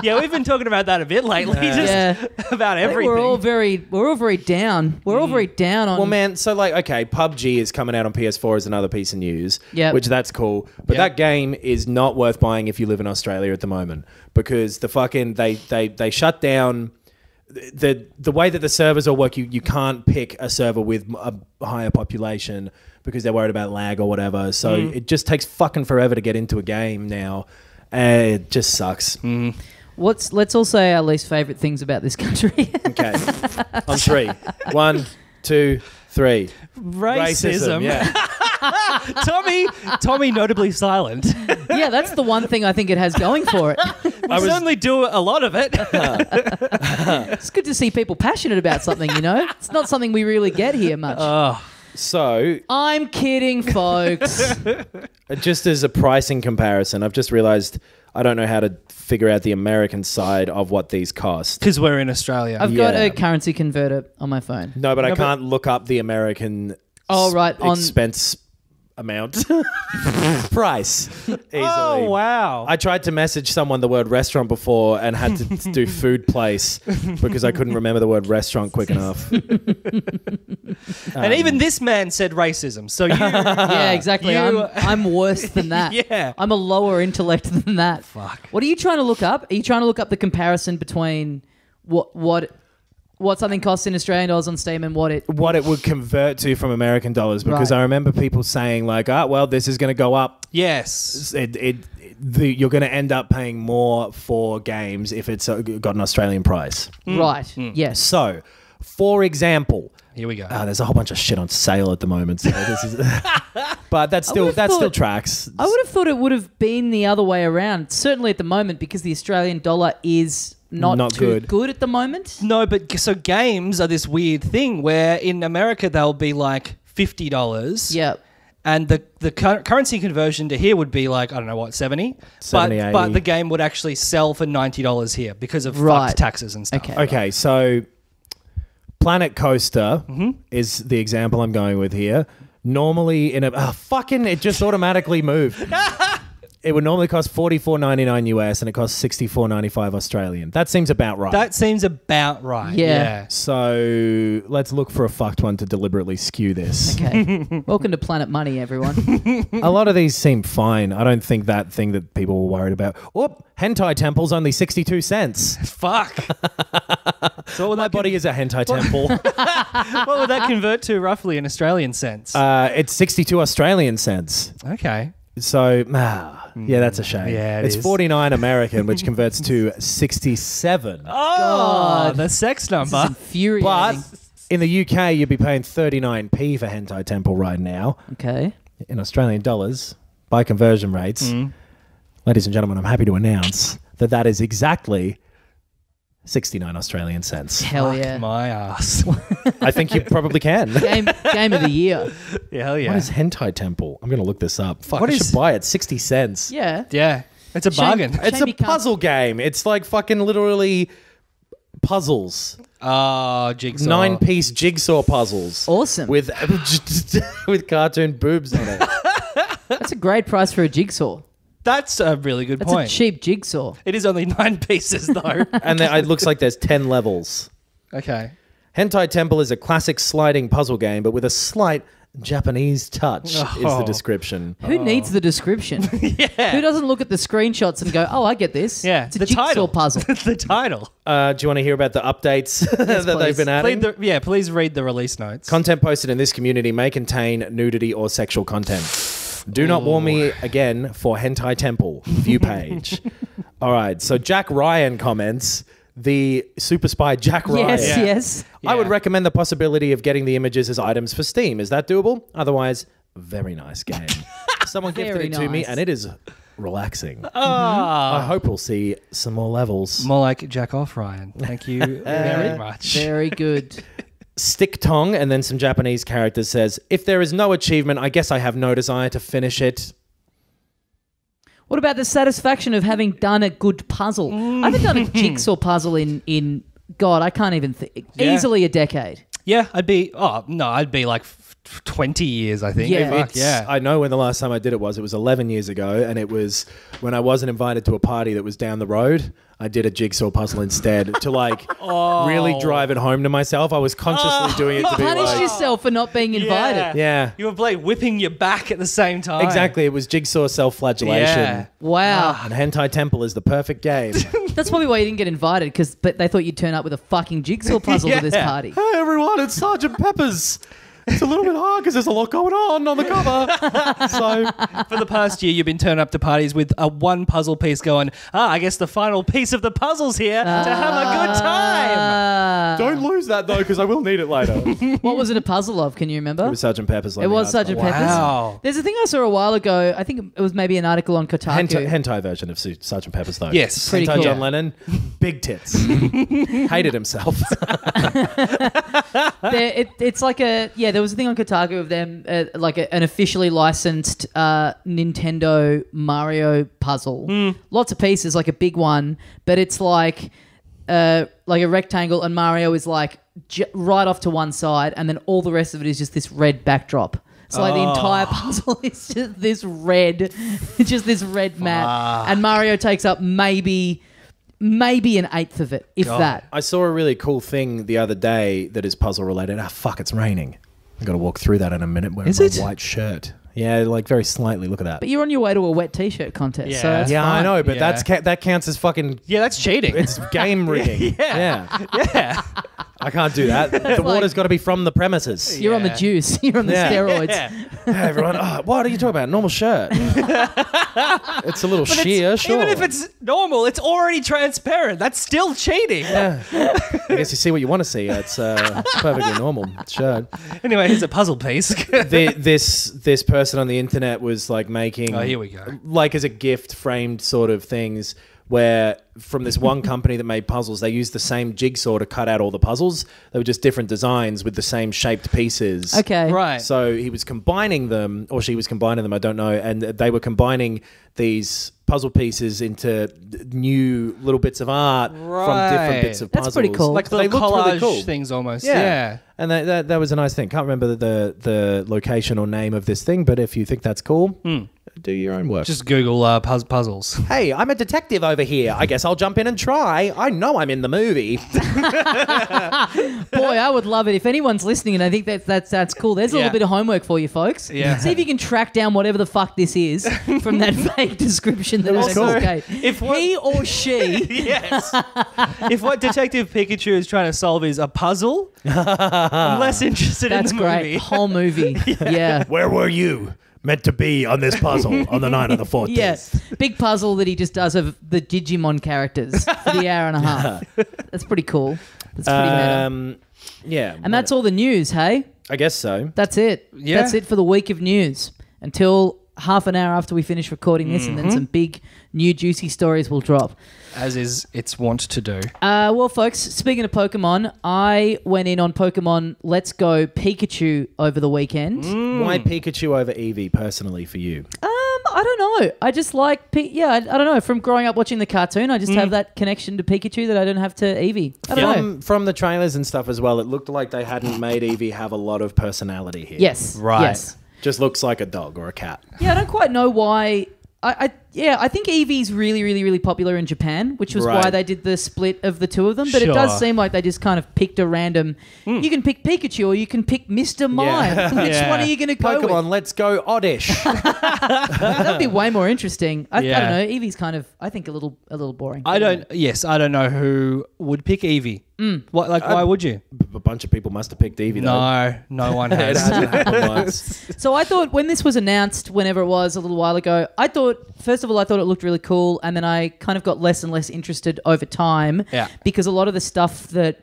Yeah, we've been talking about that a bit lately, just about I think everything. we're all very down. We're all very down on. Well, man, so like, okay, PUBG is coming out on PS4 as another piece of news, Yep. which that's cool. But that game is not worth buying if you live in Australia at the moment because the fucking they shut down the way that the servers all work. You can't pick a server with a higher population because they're worried about lag or whatever. So it just takes fucking forever to get into a game now. It just sucks. Let's all say our least favorite things about this country. Okay, on 3, 1, 2, 3. Racism. Yeah. Tommy notably silent. Yeah, that's the one thing I think it has going for it. I certainly do a lot of it. It's good to see people passionate about something, you know? It's not something we really get here much. So, I'm kidding, folks. just as a pricing comparison, I've just realized I don't know how to figure out the American side of what these cost. Because we're in Australia. I've got a currency converter on my phone. No, but I can't look up the American expense amount. Price. Easily. Oh, wow. I tried to message someone the word restaurant before and had to do food place because I couldn't remember the word restaurant quick enough. And even this man said racism. So you... Yeah, exactly. I'm worse than that. Yeah. I'm a lower intellect than that. Fuck. What are you trying to look up? Are you trying to look up the comparison between what something costs in Australian dollars on Steam and what it would convert to from American dollars because I remember people saying like, well, this is going to go up. Yes. You're going to end up paying more for games if it's got an Australian price. Right. Yes. So For example, Here we go. there's a whole bunch of shit on sale at the moment. So this is, but that still tracks. I would have thought it would have been the other way around. Certainly at the moment, because the Australian dollar is not too good at the moment. No, but so games are this weird thing where in America they'll be like $50. Yeah. And the currency conversion to here would be like, I don't know what, 70? 70, but 80. the game would actually sell for $90 here because of fucked taxes and stuff. Okay, so Planet Coaster is the example I'm going with here. Normally in it just automatically moved. It would normally cost $44.99 US and it costs $64.95 Australian. That seems about right. That seems about right. Yeah. So let's look for a fucked one to deliberately skew this. Okay. Welcome to Planet Money, everyone. A lot of these seem fine. I don't think that thing that people were worried about. Whoop! Hentai Temple's only 62 cents. Fuck. So My body is a hentai temple. What would that convert to roughly in Australian cents? It's 62 Australian cents. Okay. So, yeah, that's a shame. Yeah, it's 49 American, which converts to 67. Oh, the sex number. Infuriating. But in the UK, you'd be paying 39p for Hentai Temple right now. Okay. In Australian dollars, by conversion rates, ladies and gentlemen, I'm happy to announce that is exactly 69 Australian cents. Hell Fuck yeah. my ass. I think you probably can. Game of the year. Yeah, hell yeah. What is Hentai Temple? I'm going to look this up. Fuck, What I is- should buy it. 60 cents. Yeah. Yeah. It's a bargain. Shame It's a you can't- puzzle game. It's like fucking literally puzzles. Oh, jigsaw. 9-piece jigsaw puzzles. Awesome. With cartoon boobs on it. That's a great price for a jigsaw. That's a really good That's point. a cheap jigsaw. It is only 9 pieces, though. And it looks like there's 10 levels. Okay. Hentai Temple is a classic sliding puzzle game, but with a slight Japanese touch, is the description. Who needs the description? Yeah. Who doesn't look at the screenshots and go, oh, I get this? Yeah. It's a jigsaw puzzle. the title. Do you want to hear about the updates that they've please. been adding? Please read the release notes. Content posted in this community may contain nudity or sexual content. Do not warn me again for Hentai Temple view page. All right, so Jack Ryan comments, the super spy Jack Ryan. Yes, Yeah. yes. I would recommend the possibility of getting the images as items for Steam. Is that doable? Otherwise, very nice game. Someone gifted Very it to me nice. and it is relaxing. I hope we'll see some more levels. More like Jack off, Ryan. Thank you very much. Very good. Stick Tong and then some Japanese characters says, if there is no achievement, I guess I have no desire to finish it. What about the satisfaction of having done a good puzzle? I haven't done a jigsaw puzzle in God, I can't even think. Yeah. Easily a decade. Yeah, I'd be like 20 years, I think. Yeah. Fuck, yeah. I know when the last time I did it was 11 years ago, and it was when I wasn't invited to a party that was down the road. I did a jigsaw puzzle instead to really drive it home to myself. I was consciously doing it to be Punish like, yourself for not being invited. yeah. You were whipping your back at the same time. Exactly, it was jigsaw self-flagellation. Yeah. Wow. And Hentai Temple is the perfect game. That's probably why you didn't get invited, but they thought you'd turn up with a fucking jigsaw puzzle to this Yeah. party. Hey everyone, it's Sergeant Pepper's. It's a little bit hard because there's a lot going on the cover. So For the past year, you've been turning up to parties with a one puzzle piece going, I guess the final piece of the puzzle's here to have a good time. don't lose that though, because I will need it later. It What was it a puzzle of? Can you remember? was Sergeant Pepper's. It was Sergeant Pepper's. Wow. There's a thing I saw a while ago. I think it was maybe an article on Kotaku. Hentai version of Sergeant Pepper's though. Yes. Pretty Hentai cool. John Lennon, big tits. Hated himself. It's like there was a thing on Kotaku of them an officially licensed Nintendo Mario puzzle. Lots of pieces, like a big one, but it's like a rectangle, and Mario is right off to one side, and then all the rest of it is just this red backdrop. So the entire puzzle is just this red mat, and Mario takes up maybe an eighth of it, if that. I saw a really cool thing the other day that is puzzle related. Fuck, it's raining. I've got to walk through that in a minute wearing Is my it? white shirt. Yeah, very slightly. Look at that. But you're on your way to a wet t-shirt contest, so Yeah. that's Yeah, I fine. know, but Yeah. that counts as fucking. Yeah, that's cheating. It's game rigging. Yeah. Yeah. I can't do that. The water's got to be from the premises. You're on the Yeah. juice. You're on the Yeah. steroids. Yeah. Hey, everyone. Oh, what are you talking about? Normal shirt. It's a little sheer, sure. Even if it's normal, it's already transparent. That's still cheating. Yeah. I guess you see what you want to see. It's perfectly normal shirt. Anyway, here's a puzzle piece. This person on the internet was like making... Oh, here we go. Like as a gift framed sort of things where from this one company that made puzzles, they used the same jigsaw to cut out all the puzzles. They were just different designs with the same shaped pieces. Okay. Right. So he was combining them, or she was combining them, I don't know, and they were combining these puzzle pieces into new little bits of art from different bits of That's puzzles. pretty cool. Like They little looked collage really cool. things almost. Yeah. Yeah. And that was a nice thing. Can't remember the location or name of this thing, but if you think that's cool, do your own work. Just Google puzzles. Hey, I'm a detective over here. I guess I'll jump in and try. I know I'm in the movie. Boy, I would love it. If anyone's listening and I think that's cool, there's a little bit of homework for you folks. Yeah. See if you can track down whatever the fuck this is from that vague descrition that was was cool. okay. If what- he or she... Yes. If what Detective Pikachu is trying to solve is a puzzle, I'm less interested That's in the great. movie. Whole movie. Yeah. Where were you? Meant to be on this puzzle on the night of the 14th. Yes. Big puzzle that he just does of the Digimon characters for the hour and a half. That's pretty cool. That's pretty meta. Yeah. And that's all the news, hey? I guess so. That's it. Yeah. That's it for the week of news. Until half an hour after we finish recording this, and then some big new juicy stories will drop. As is its wont to do. Well, folks, speaking of Pokemon, I went in on Pokemon Let's Go Pikachu over the weekend. Why Pikachu over Eevee personally for you? I don't know. I just like, I don't know. From growing up watching the cartoon, I just have that connection to Pikachu that I don't have to Eevee. I don't know. From the trailers and stuff as well, it looked like they hadn't made Eevee have a lot of personality here. Yes. Right. Yes. Just looks like a dog or a cat. Yeah, I don't quite know why. I think Eevee's really, really, really popular in Japan, which was why Right. they did the split of the two of them. But it does Sure. seem like they just kind of picked a random. You can pick Pikachu or you can pick Mr. Mime. Which Yeah. one are you going to go Pokemon, with? let's go Oddish. That would be way more interesting. I Yeah. don't know. Eevee's kind of, I think, a little boring. I don't know who would pick Eevee. Why would you? A bunch of people must have picked Eevee, though. No one It has. hasn't happened once. So I thought when this was announced, whenever it was a little while ago, first of all, I thought it looked really cool, and then I kind of got less and less interested over time. Yeah. Because a lot of the stuff that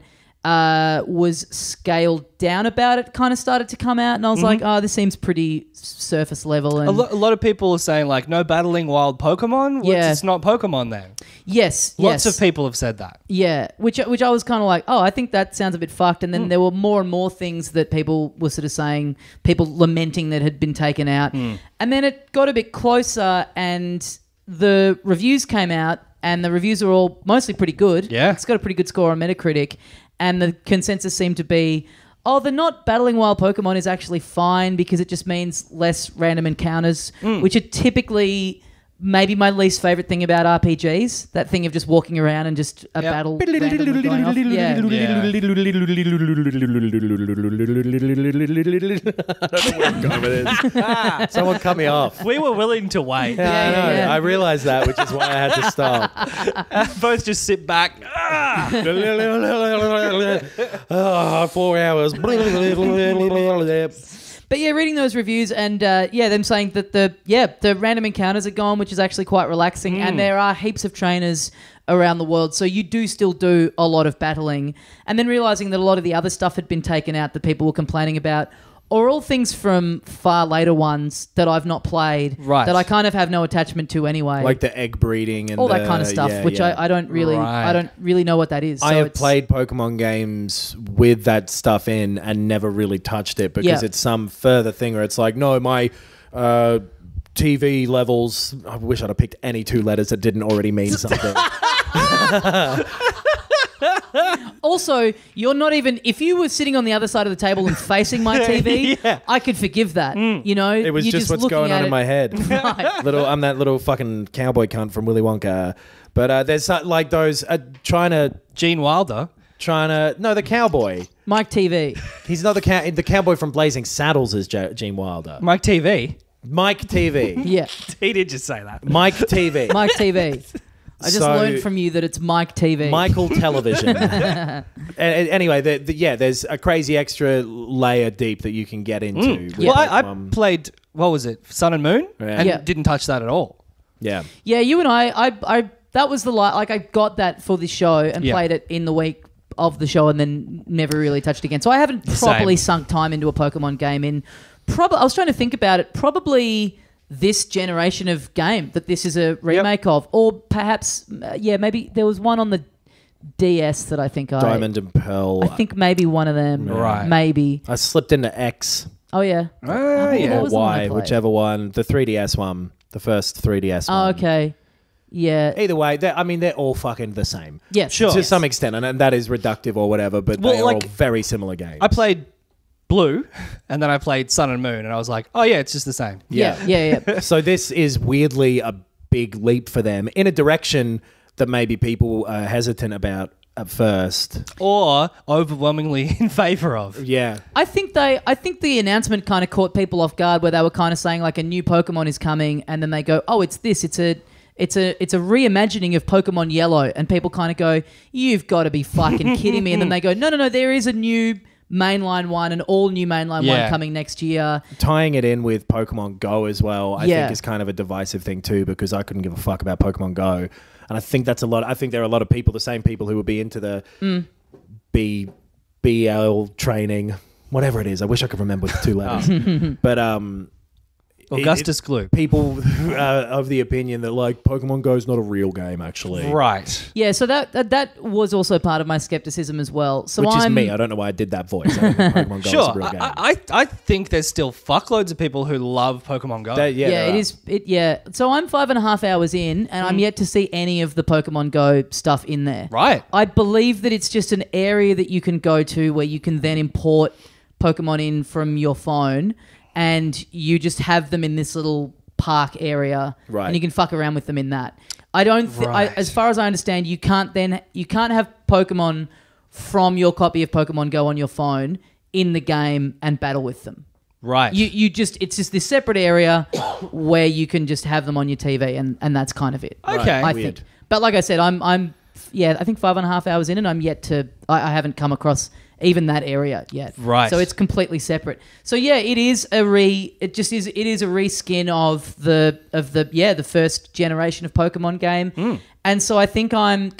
was scaled down about it kind of started to come out, and I was like, this seems pretty surface level. And A lot of people are saying like no battling wild Pokemon. Yeah. It's not Pokemon then. yes, Lots of people have said that. Yeah, which I was kind of like, I think that sounds a bit fucked. And then there were more and more things that people were sort of saying, people lamenting that had been taken out. And then it got a bit closer and the reviews came out and the reviews are all mostly pretty good. Yeah. It's got a pretty good score on Metacritic. And the consensus seemed to be, the not battling wild Pokemon is actually fine because it just means less random encounters, which are typically... maybe my least favorite thing about RPGs, that thing of just walking around and just a battle randomly going off. Yeah. I don't know where I'm going with this. Someone cut me off. We were willing to wait. I know. yeah. I realised that, which is why I had to stop. Both just sit back. 4 hours. But yeah, reading those reviews and them saying that the random encounters are gone, which is actually quite relaxing, and there are heaps of trainers around the world, so you do still do a lot of battling. And then realising that a lot of the other stuff had been taken out that people were complaining about, or all things from far later ones that I've not played, Right. that I kind of have no attachment to anyway. Like the egg breeding and all that kind of stuff, which I don't really Right. I don't really know what that is. I So have it's- played Pokemon games with that stuff in and never really touched it because Yeah. it's some further thing where it's like, no, my TV levels. I wish I'd have picked any two letters that didn't already mean something. Also, you're not even... If you were sitting on the other side of the table and facing my TV, I could forgive that. You know? It was You're just what's looking going at on in it. my head. Right. I'm that little fucking cowboy cunt from Willy Wonka. But there's like those trying to Gene Wilder. no, the cowboy. Mike TV. He's not the cowboy from Blazing Saddles is Gene Wilder. Mike TV. Mike TV. Yeah. He did just say that. Mike TV. Mike TV. I just learned from you that it's Mike TV. Michael Television. Anyway, there's a crazy extra layer deep that you can get into. Well, I played, what was it, Sun and Moon? Yeah. And didn't touch that at all. Yeah. Yeah, you and I that was the like I got that for this show and played it in the week of the show and then never really touched it again. So I haven't properly sunk time into a Pokemon game in I was trying to think about it, probably this generation of game that this is a remake of, or perhaps maybe there was one on the DS that I think Diamond and Pearl. I think maybe one of them. Right. Maybe. I slipped into X. Oh yeah. Or Y, whichever one. The 3DS one. The first 3DS one. Oh, okay. Yeah. Either way, they're all fucking the same. Yes. Sure. To some extent, and that is reductive or whatever, but they are all very similar games. I played Blue, and then I played Sun and Moon, and I was like, oh yeah, it's just the same. Yeah. So this is weirdly a big leap for them in a direction that maybe people are hesitant about at first. Or overwhelmingly in favour of. Yeah. I think the announcement kind of caught people off guard where they were kind of saying like a new Pokemon is coming, and then they go, oh, it's this. It's a reimagining of Pokemon Yellow, and people kind of go, you've got to be fucking kidding me. And then they go, no, there is a new mainline one, an all new mainline one coming next year. Tying it in with Pokemon Go as well, I think is kind of a divisive thing too, because I couldn't give a fuck about Pokemon Go. And I think that's a lot. I think there are a lot of people, the same people who would be into the BL training, whatever it is. I wish I could remember the two letters. But Augustus Gloop. People are of the opinion that like Pokemon Go is not a real game, actually. Right. Yeah, so that was also part of my skepticism as well. So Which is me. I don't know why I did that voice. I think Pokemon Go is a real game. I think there's still fuckloads of people who love Pokemon Go. It is. So I'm 5.5 hours in, and I'm yet to see any of the Pokemon Go stuff in there. Right. I believe that it's just an area that you can go to where you can then import Pokemon in from your phone, and you just have them in this little park area, and you can fuck around with them in that. I don't. As far as I understand, you can't have Pokemon from your copy of Pokemon Go on your phone in the game and battle with them. Right. It's just this separate area where you can just have them on your TV, and that's kind of it. Okay. I think. But like I said, I think 5.5 hours in, and I'm yet to. I haven't come across even that area yet. Right. So it's completely separate. So yeah, it is a reskin of the first generation of Pokemon game. And so I think I'm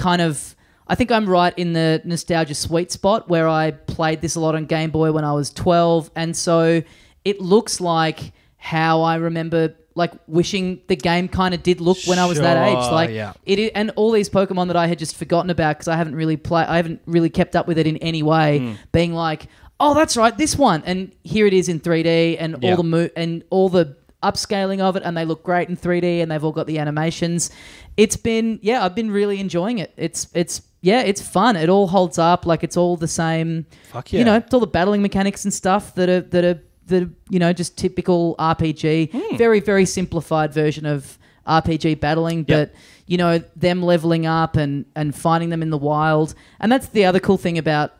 right in the nostalgia sweet spot where I played this a lot on Game Boy when I was 12, and so it looks like how I remember like wishing the game kind of did look when I was that age. Like and all these Pokemon that I had just forgotten about because I haven't really kept up with it in any way, being like, oh, that's right, this one, and here it is in 3D, and all the upscaling of it, and they look great in 3D, and they've all got the animations. It's been I've been really enjoying it. It's fun. It all holds up. Like it's all the same. Fuck yeah. It's all the battling mechanics and stuff that are just typical RPG. Very, very simplified version of RPG battling, but them leveling up and finding them in the wild. And that's the other cool thing about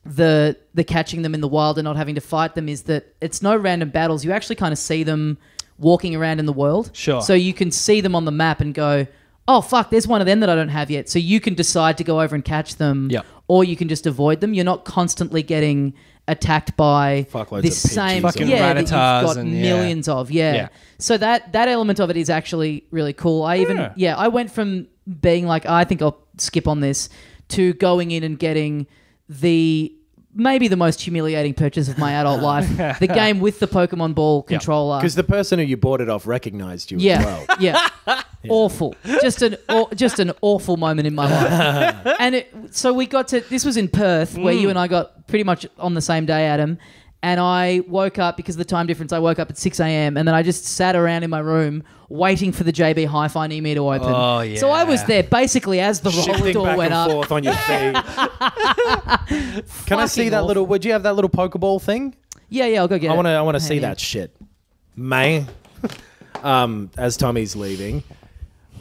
the catching them in the wild and not having to fight them, is that it's no random battles. You actually kind of see them walking around in the world. Sure. So you can see them on the map and go, oh, fuck, there's one of them that I don't have yet. So you can decide to go over and catch them, or you can just avoid them. You're not constantly getting attacked by this same fucking that you've got and, millions of. So that element of it is actually really cool. I went from being like, I think I'll skip on this, to going in and getting maybe the most humiliating purchase of my adult life, the game with the Pokemon Ball controller. Because the person who you bought it off recognized you as well. Awful. Just an awful moment in my life. And so we got to, this was in Perth, where you and I got pretty much on the same day, Adam. And I woke up, because of the time difference, I woke up at 6 a.m. and then I just sat around in my room waiting for the JB Hi-Fi near me to open. Oh, yeah. So I was there basically as the roller door went up. Forth on your feet. Can I see that little? Would you have that little Pokeball thing? Yeah, I'll go get it. I want to see that shit, man. As Tommy's leaving,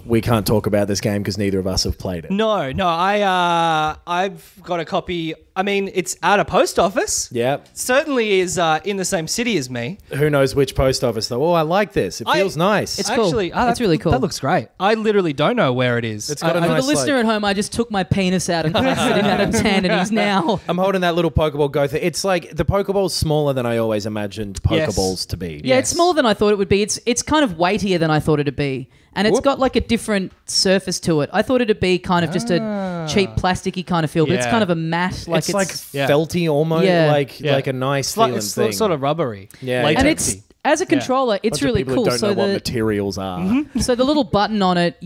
we can't talk about this game because neither of us have played it. No, I've got a copy. I mean, it's at a post office. Yeah. Certainly is in the same city as me. Who knows which post office though? Oh, I like this. It feels nice. It's cool. Actually, It's really cool. That looks great. I literally don't know where it is. It's got a For nice, the listener like- at home, I just took my penis out and twisted him out of his hand, and he's now. I'm holding that little Pokeball go thing. It's like the Pokeball's smaller than I always imagined Pokeballs to be. Yeah, it's smaller than I thought it would be. It's kind of weightier than I thought it'd be. And it's got like a different surface to it. I thought it'd be kind of just a cheap plasticky kind of feel, but it's Yeah. kind of a matte. It's like felty almost, Yeah. like a nice feeling it's thing. sort of rubbery. Yeah, Latexy. and it's as a controller, it's Bunch of really people cool. Who don't So know what materials are. so the little button on it,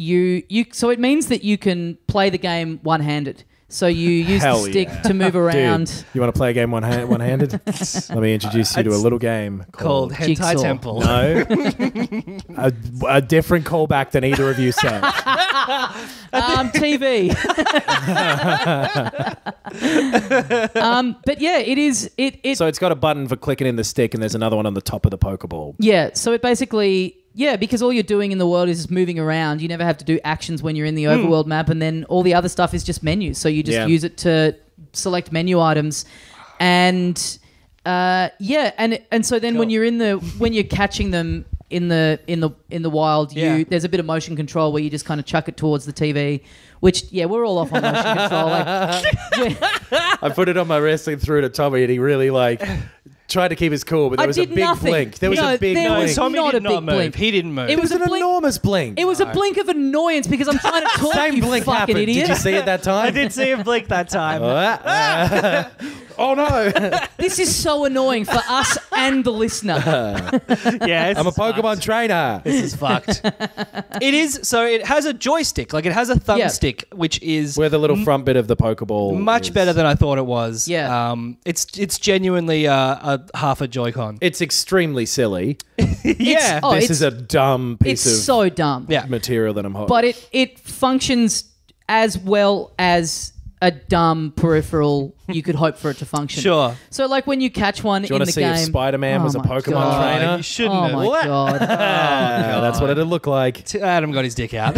so it means that you can play the game one-handed. So you use the Hell stick yeah. to move around. Dude, you want to play a game one-handed? Let me introduce you to a little game called Hentai Jigsaw. Temple. No, a different callback than either of you said. TV. But yeah, it is. So it's got a button for clicking in the stick, and there's another one on the top of the Pokeball. Yeah, so it basically, because all you're doing in the world is moving around. You never have to do actions when you're in the overworld map, and then all the other stuff is just menus. So you just use it to select menu items, and and so then when you're catching them in the wild, there's a bit of motion control where you just kind of chuck it towards the TV. Which we're all off on motion control. I put it on my wrist and threw it at Tommy, and he really tried to keep his cool, but there was a big blink. There was a big there blink. was Tommy not did a big not move. blink. He didn't move. It was an a blink. enormous blink. It was a blink of annoyance because I'm trying to talk. Same you blink fucking happened. idiot. Did you see it that time? I did see him blink that time. Oh no! This is so annoying for us and the listener. Yeah, I'm a Pokemon trainer. This is fucked. It is. So it has a joystick, like it has a thumbstick, which is Where the little front bit of the Pokeball much is. better than I thought it was. Yeah. It's genuinely a half a Joy-Con. It's extremely silly. Yeah. This is a dumb piece It's of so dumb. Yeah. material that I'm holding. But it functions as well as a dumb peripheral you could hope for it to function. Sure. So like when you catch one Do you in want the to see game, if Spider-Man was a my Pokemon God. trainer? You shouldn't Oh have. my god. That's what it'd look like. Adam got his dick out.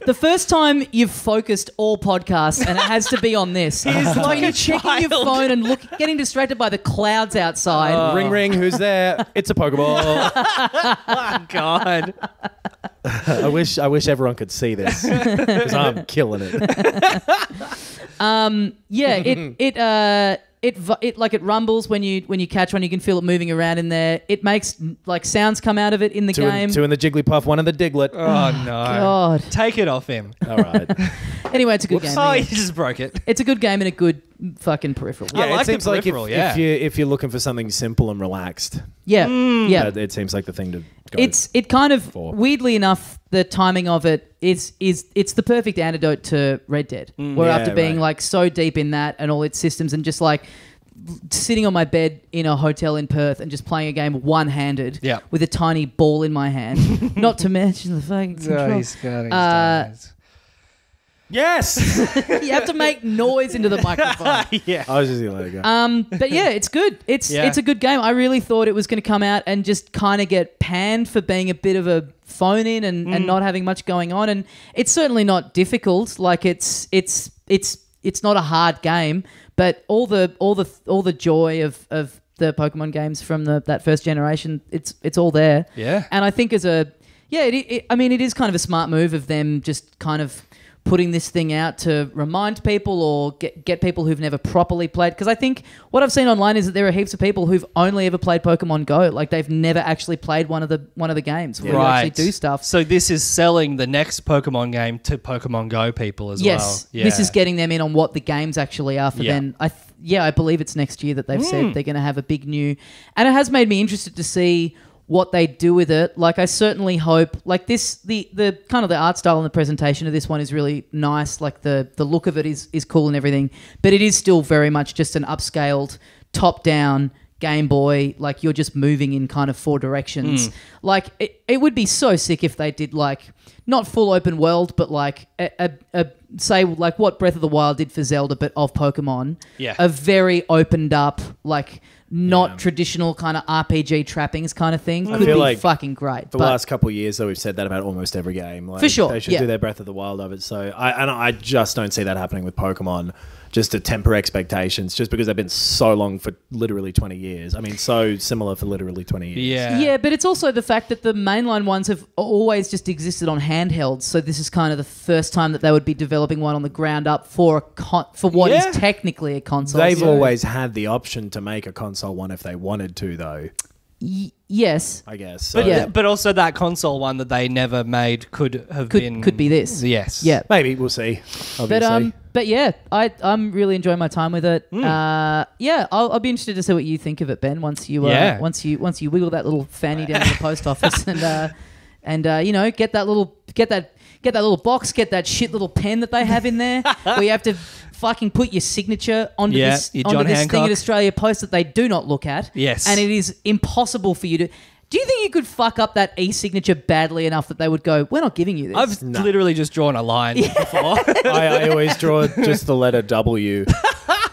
The first time you've focused all podcasts and it has to be on this. He's So like you're a checking your child. phone and getting distracted by the clouds outside. Ring ring, who's there? It's a Pokeball. Oh, God. I wish everyone could see this because I'm killing it. It rumbles when you catch one. You can feel it moving around in there. It makes like sounds come out of it in the game. Two in the Jigglypuff, one in the Diglett. Oh, no. God. Take it off him. All right. Anyway, it's a good game. Oh, Yeah. you just broke it. It's a good game and a good fucking peripheral. I like it seems the like peripheral, yeah. if you're looking for something simple and relaxed, Yeah. it seems like the thing to go. It kind of for. weirdly enough, the timing of it is it's the perfect antidote to Red Dead. Where Yeah, after being right. like so deep in that and all its systems and just like sitting on my bed in a hotel in Perth and just playing a game one-handed Yeah. with a tiny ball in my hand. Not to mention the fucking control. Yes. You have to make noise into the microphone. Yeah. I was just gonna let it go. But yeah, it's good. It's a good game. I really thought it was going to come out and just kind of get panned for being a bit of a phone in and not having much going on. And it's certainly not difficult. Like it's not a hard game, but all the joy of the Pokemon games from that first generation, it's all there. Yeah. And I think it is kind of a smart move of them just kind of putting this thing out to remind people or get people who've never properly played. Because I think what I've seen online is that there are heaps of people who've only ever played Pokemon Go. Like they've never actually played one of the games where you actually do stuff. So this is selling the next Pokemon game to Pokemon Go people as well. Yes, this is getting them in on what the games actually are for them. I believe it's next year that they've said they're going to have a big new... And it has made me interested to see what they do with it. Like I certainly hope... Like this, the kind of the art style and the presentation of this one is really nice. Like the look of it is cool and everything. But it is still very much just an upscaled, top-down Game Boy, like you're just moving in kind of 4 directions. Like it would be so sick if they did like not full open world, but like a say like what Breath of the Wild did for Zelda, but of Pokemon. Yeah. A very opened up, like not traditional kind of RPG trappings kind of thing. Could be like fucking great. The last couple of years, though, we've said that about almost every game. Like, For sure, they should do their Breath of the Wild of it. So I just don't see that happening with Pokemon. Just to temper expectations, just because they've been so long for literally 20 years. I mean, so similar for literally 20 years. Yeah, but it's also the fact that the mainline ones have always just existed on handhelds. So this is kind of the first time that they would be developing one on the ground up for what is technically a console. They've always had the option to make a console one if they wanted to, though. Yes, I guess. So. But also that console one that they never made could be this. Yes. Yeah. Maybe we'll see. Obviously. But yeah, I'm really enjoying my time with it. I'll be interested to see what you think of it, Ben. Once you wiggle that little fanny down to the post office and you know get that little box, get that shit little pen that they have in there where you have to fucking put your signature onto this thing at Australia Post that they do not look at. Yes. And it is impossible for you to... Do you think you could fuck up that e-signature badly enough that they would go, we're not giving you this? I've literally just drawn a line before. I always draw just the letter W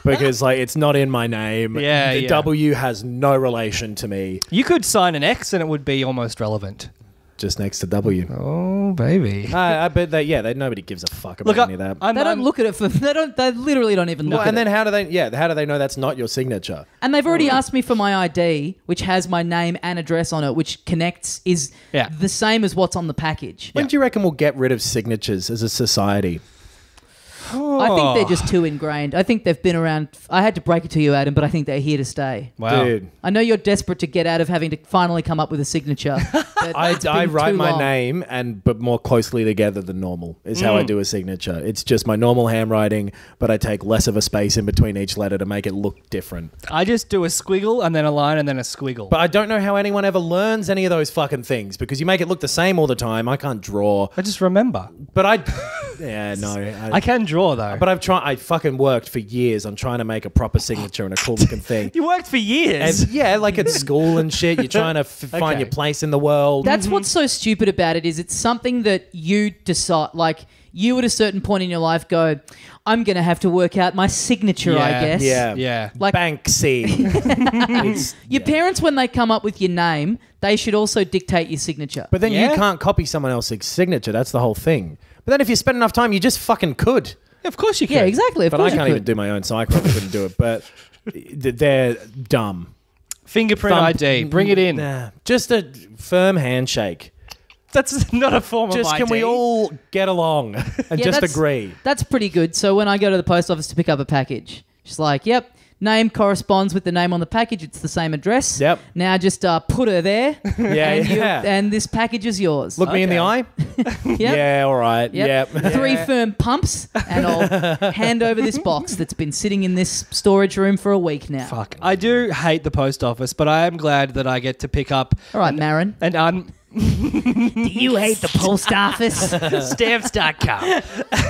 because like it's not in my name. The W has no relation to me. You could sign an X and it would be almost relevant. Just next to W. Oh, baby. I bet nobody gives a fuck about any of that. They don't look at it for... They literally don't even look at it. And then how do they know that's not your signature? And they've already asked me for my ID, which has my name and address on it, which is the same as what's on the package. When do you reckon we'll get rid of signatures as a society? I think they're just too ingrained. I think they've been around... I had to break it to you, Adam, but I think they're here to stay. Wow. Dude. I know you're desperate to get out of having to finally come up with a signature. I write my name but more closely together than normal is how I do a signature. It's just my normal handwriting, but I take less of a space in between each letter to make it look different. I just do a squiggle and then a line and then a squiggle. But I don't know how anyone ever learns any of those fucking things because you make it look the same all the time. I can't draw. I just remember. But I can draw though. But I fucking worked for years on trying to make a proper signature and a cool looking thing. You worked for years? And like at school and shit. You're trying to find your place in the world. That's what's so stupid about it is it's something that you decide, like you at a certain point in your life go, I'm going to have to work out my signature, I guess. Yeah. Like Banksy. Your parents, when they come up with your name, they should also dictate your signature. But then you can't copy someone else's signature. That's the whole thing. But then if you spend enough time, you just fucking could. Of course you can. Yeah, exactly. But I can't even do my own, so I probably couldn't do it. But they're dumb. Fingerprint ID. Bring it in. Nah, just a firm handshake. That's not a form of ID. Just can we all get along and just agree? That's pretty good. So when I go to the post office to pick up a package, she's like, yep, name corresponds with the name on the package. It's the same address. Yep. Now just put her there. And this package is yours. Look me in the eye. Yep. Yeah, all right. Yep. 3 firm pumps and I'll hand over this box that's been sitting in this storage room for a week now. Fuck. I do hate the post office, but I am glad that I get to pick up... All right, Marin. Do you hate the post office? Stamps.com.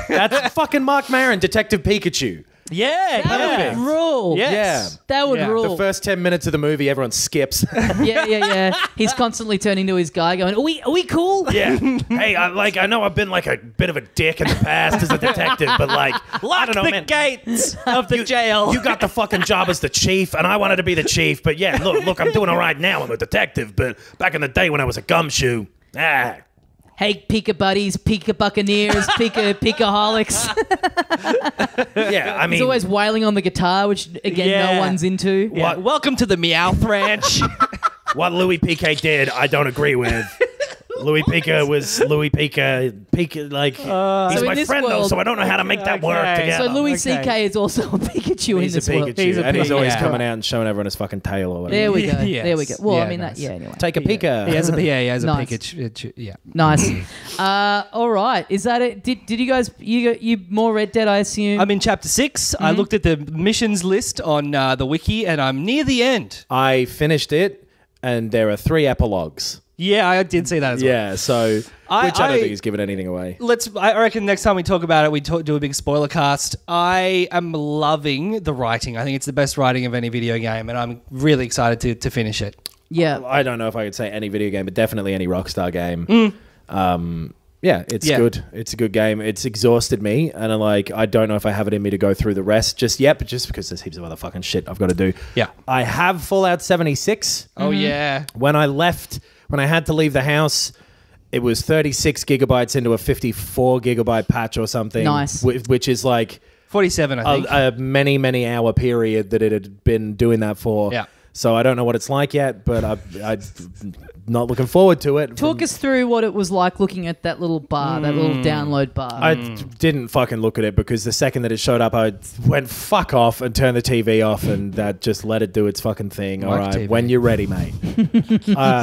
That's fucking Mark Maron, Detective Pikachu. Yeah. That would rule. Yes. Yeah. That would rule. The first 10 minutes of the movie, everyone skips. Yeah. He's constantly turning to his guy going, are we cool? Yeah. Hey, I know I've been like a bit of a dick in the past as a detective, but like, I don't know, man. Gates of the jail. You got the fucking job as the chief, and I wanted to be the chief. But yeah, look, I'm doing all right now. I'm a detective, but back in the day when I was a gumshoe, Hey, Pika buddies, Pika buccaneers, Pikaholics. Yeah, I mean... He's always wailing on the guitar, which, again, no one's into. Yeah. Welcome to the Meowth Ranch. What Louis P.K. did, I don't agree with. Louis Pika was Louis Pika, like, he's my friend, though, so I don't know how to make that work together. So Louis C.K. is also a Pikachu in this world. He's always coming out and showing everyone his fucking tail or whatever. There we go. Yes. There we go. Well, Yeah, I mean, nice. anyway. Take a Pika. He has a Nice. Pikachu. Yeah. Nice. All right. Is that it? Did you guys, you more Red Dead, I assume? I'm in chapter 6. I looked at the missions list on the wiki, and I'm near the end. I finished it, and there are 3 epilogues. Yeah, I did see that as well. Yeah, so I which I don't think he's given anything away. I reckon next time we talk about it, we do a big spoiler cast. I am loving the writing. I think it's the best writing of any video game, and I'm really excited to finish it. Yeah. I don't know if I could say any video game, but definitely any Rockstar game. Yeah, it's good. It's a good game. It's exhausted me, and I don't know if I have it in me to go through the rest just yet, but just because there's heaps of other fucking shit I've got to do. Yeah. I have Fallout 76. Oh, yeah. When I had to leave the house, it was 36 gigabytes into a 54 gigabyte patch or something. Nice. Which is 47, I think. a many, many hour period that it had been doing that for. Yeah. So I don't know what it's like yet, but I'm not looking forward to it. Talk us through what it was like looking at that little bar, that little download bar. I didn't fucking look at it because the second that it showed up, I went fuck off and turned the TV off, and that just let it do its fucking thing. All right, TV. when you're ready, mate.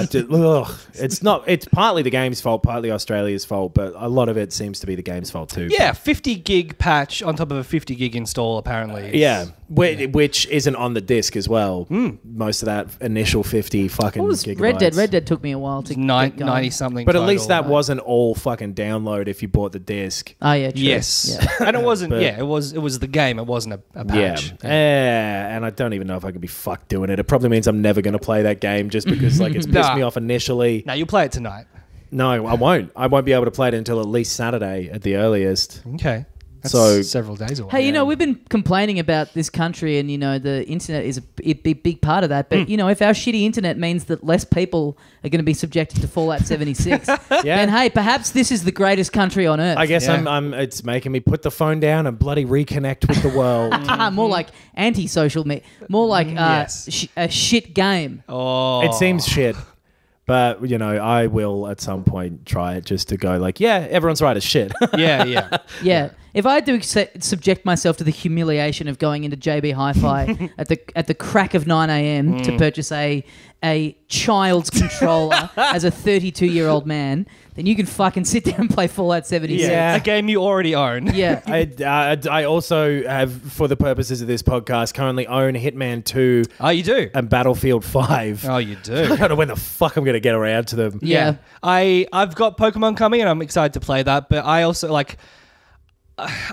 It's partly the game's fault, partly Australia's fault, but a lot of it seems to be the game's fault too. Yeah, 50 gig patch on top of a 50 gig install, apparently. Yeah, which isn't on the disc as well. Most of that initial 50 fucking gigabytes. Red Dead took me a while to get going. 90-something. But at least that wasn't all fucking download if you bought the disc. Oh, yeah, true. Yes. Yeah. And it wasn't, it was the game. It wasn't a patch. Yeah, and I don't even know if I could be fucked doing it. It probably means I'm never going to play that game just because it's pissed me off initially. No, you'll play it tonight. No, I won't. I won't be able to play it until at least Saturday at the earliest. Okay. That's So- several days away. Hey, we've been complaining about this country and, the internet is a big part of that. But, if our shitty internet means that less people are going to be subjected to Fallout 76, then, hey, perhaps this is the greatest country on earth. I guess it's making me put the phone down and bloody reconnect with the world. More like anti-social media. More like a shit game. Oh. It seems shit. But, I will at some point try it just to go everyone's right as shit. Yeah. Yeah. If I had to subject myself to the humiliation of going into JB Hi-Fi at the crack of 9 a.m. to purchase a child's controller as a 32-year-old man, then you can fucking sit down and play Fallout 76. Yeah. A game you already own. Yeah. I also have, for the purposes of this podcast, currently own Hitman 2 Oh, you do? and Battlefield 5. Oh, you I do? don't know when the fuck I'm going to get around to them. Yeah. I've got Pokemon coming and I'm excited to play that, but I also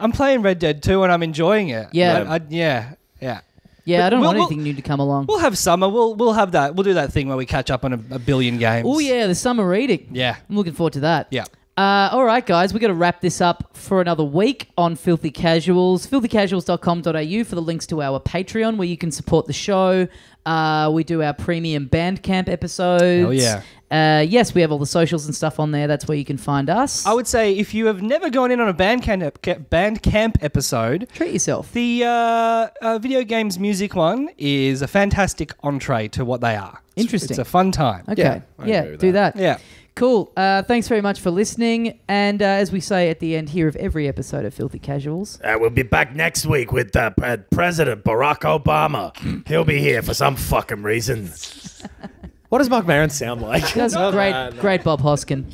I'm playing Red Dead 2 and I'm enjoying it. Yeah. Yeah. Yeah, I don't want we'll- anything new to come along. We'll have summer. We'll have that. We'll do that thing where we catch up on a billion games. Oh, yeah, the summer reading. Yeah. I'm looking forward to that. Yeah. All right, guys, we're going to wrap this up for another week on Filthy Casuals. filthycasuals.com.au for the links to our Patreon where you can support the show. We do our premium Bandcamp episodes. Oh, yeah. Yes, we have all the socials and stuff on there. That's where you can find us. I would say if you have never gone in on a Bandcamp episode, Treat yourself. the video games music one is a fantastic entree to what they are. Interesting. It's a fun time. Okay. I Yeah, agree with do that. Yeah. Cool. Thanks very much for listening. And as we say at the end here of every episode of Filthy Casuals, We'll be back next week with President Barack Obama. He'll be here for some fucking reason. What does Mark Maron sound like? that's great Bob Hoskin.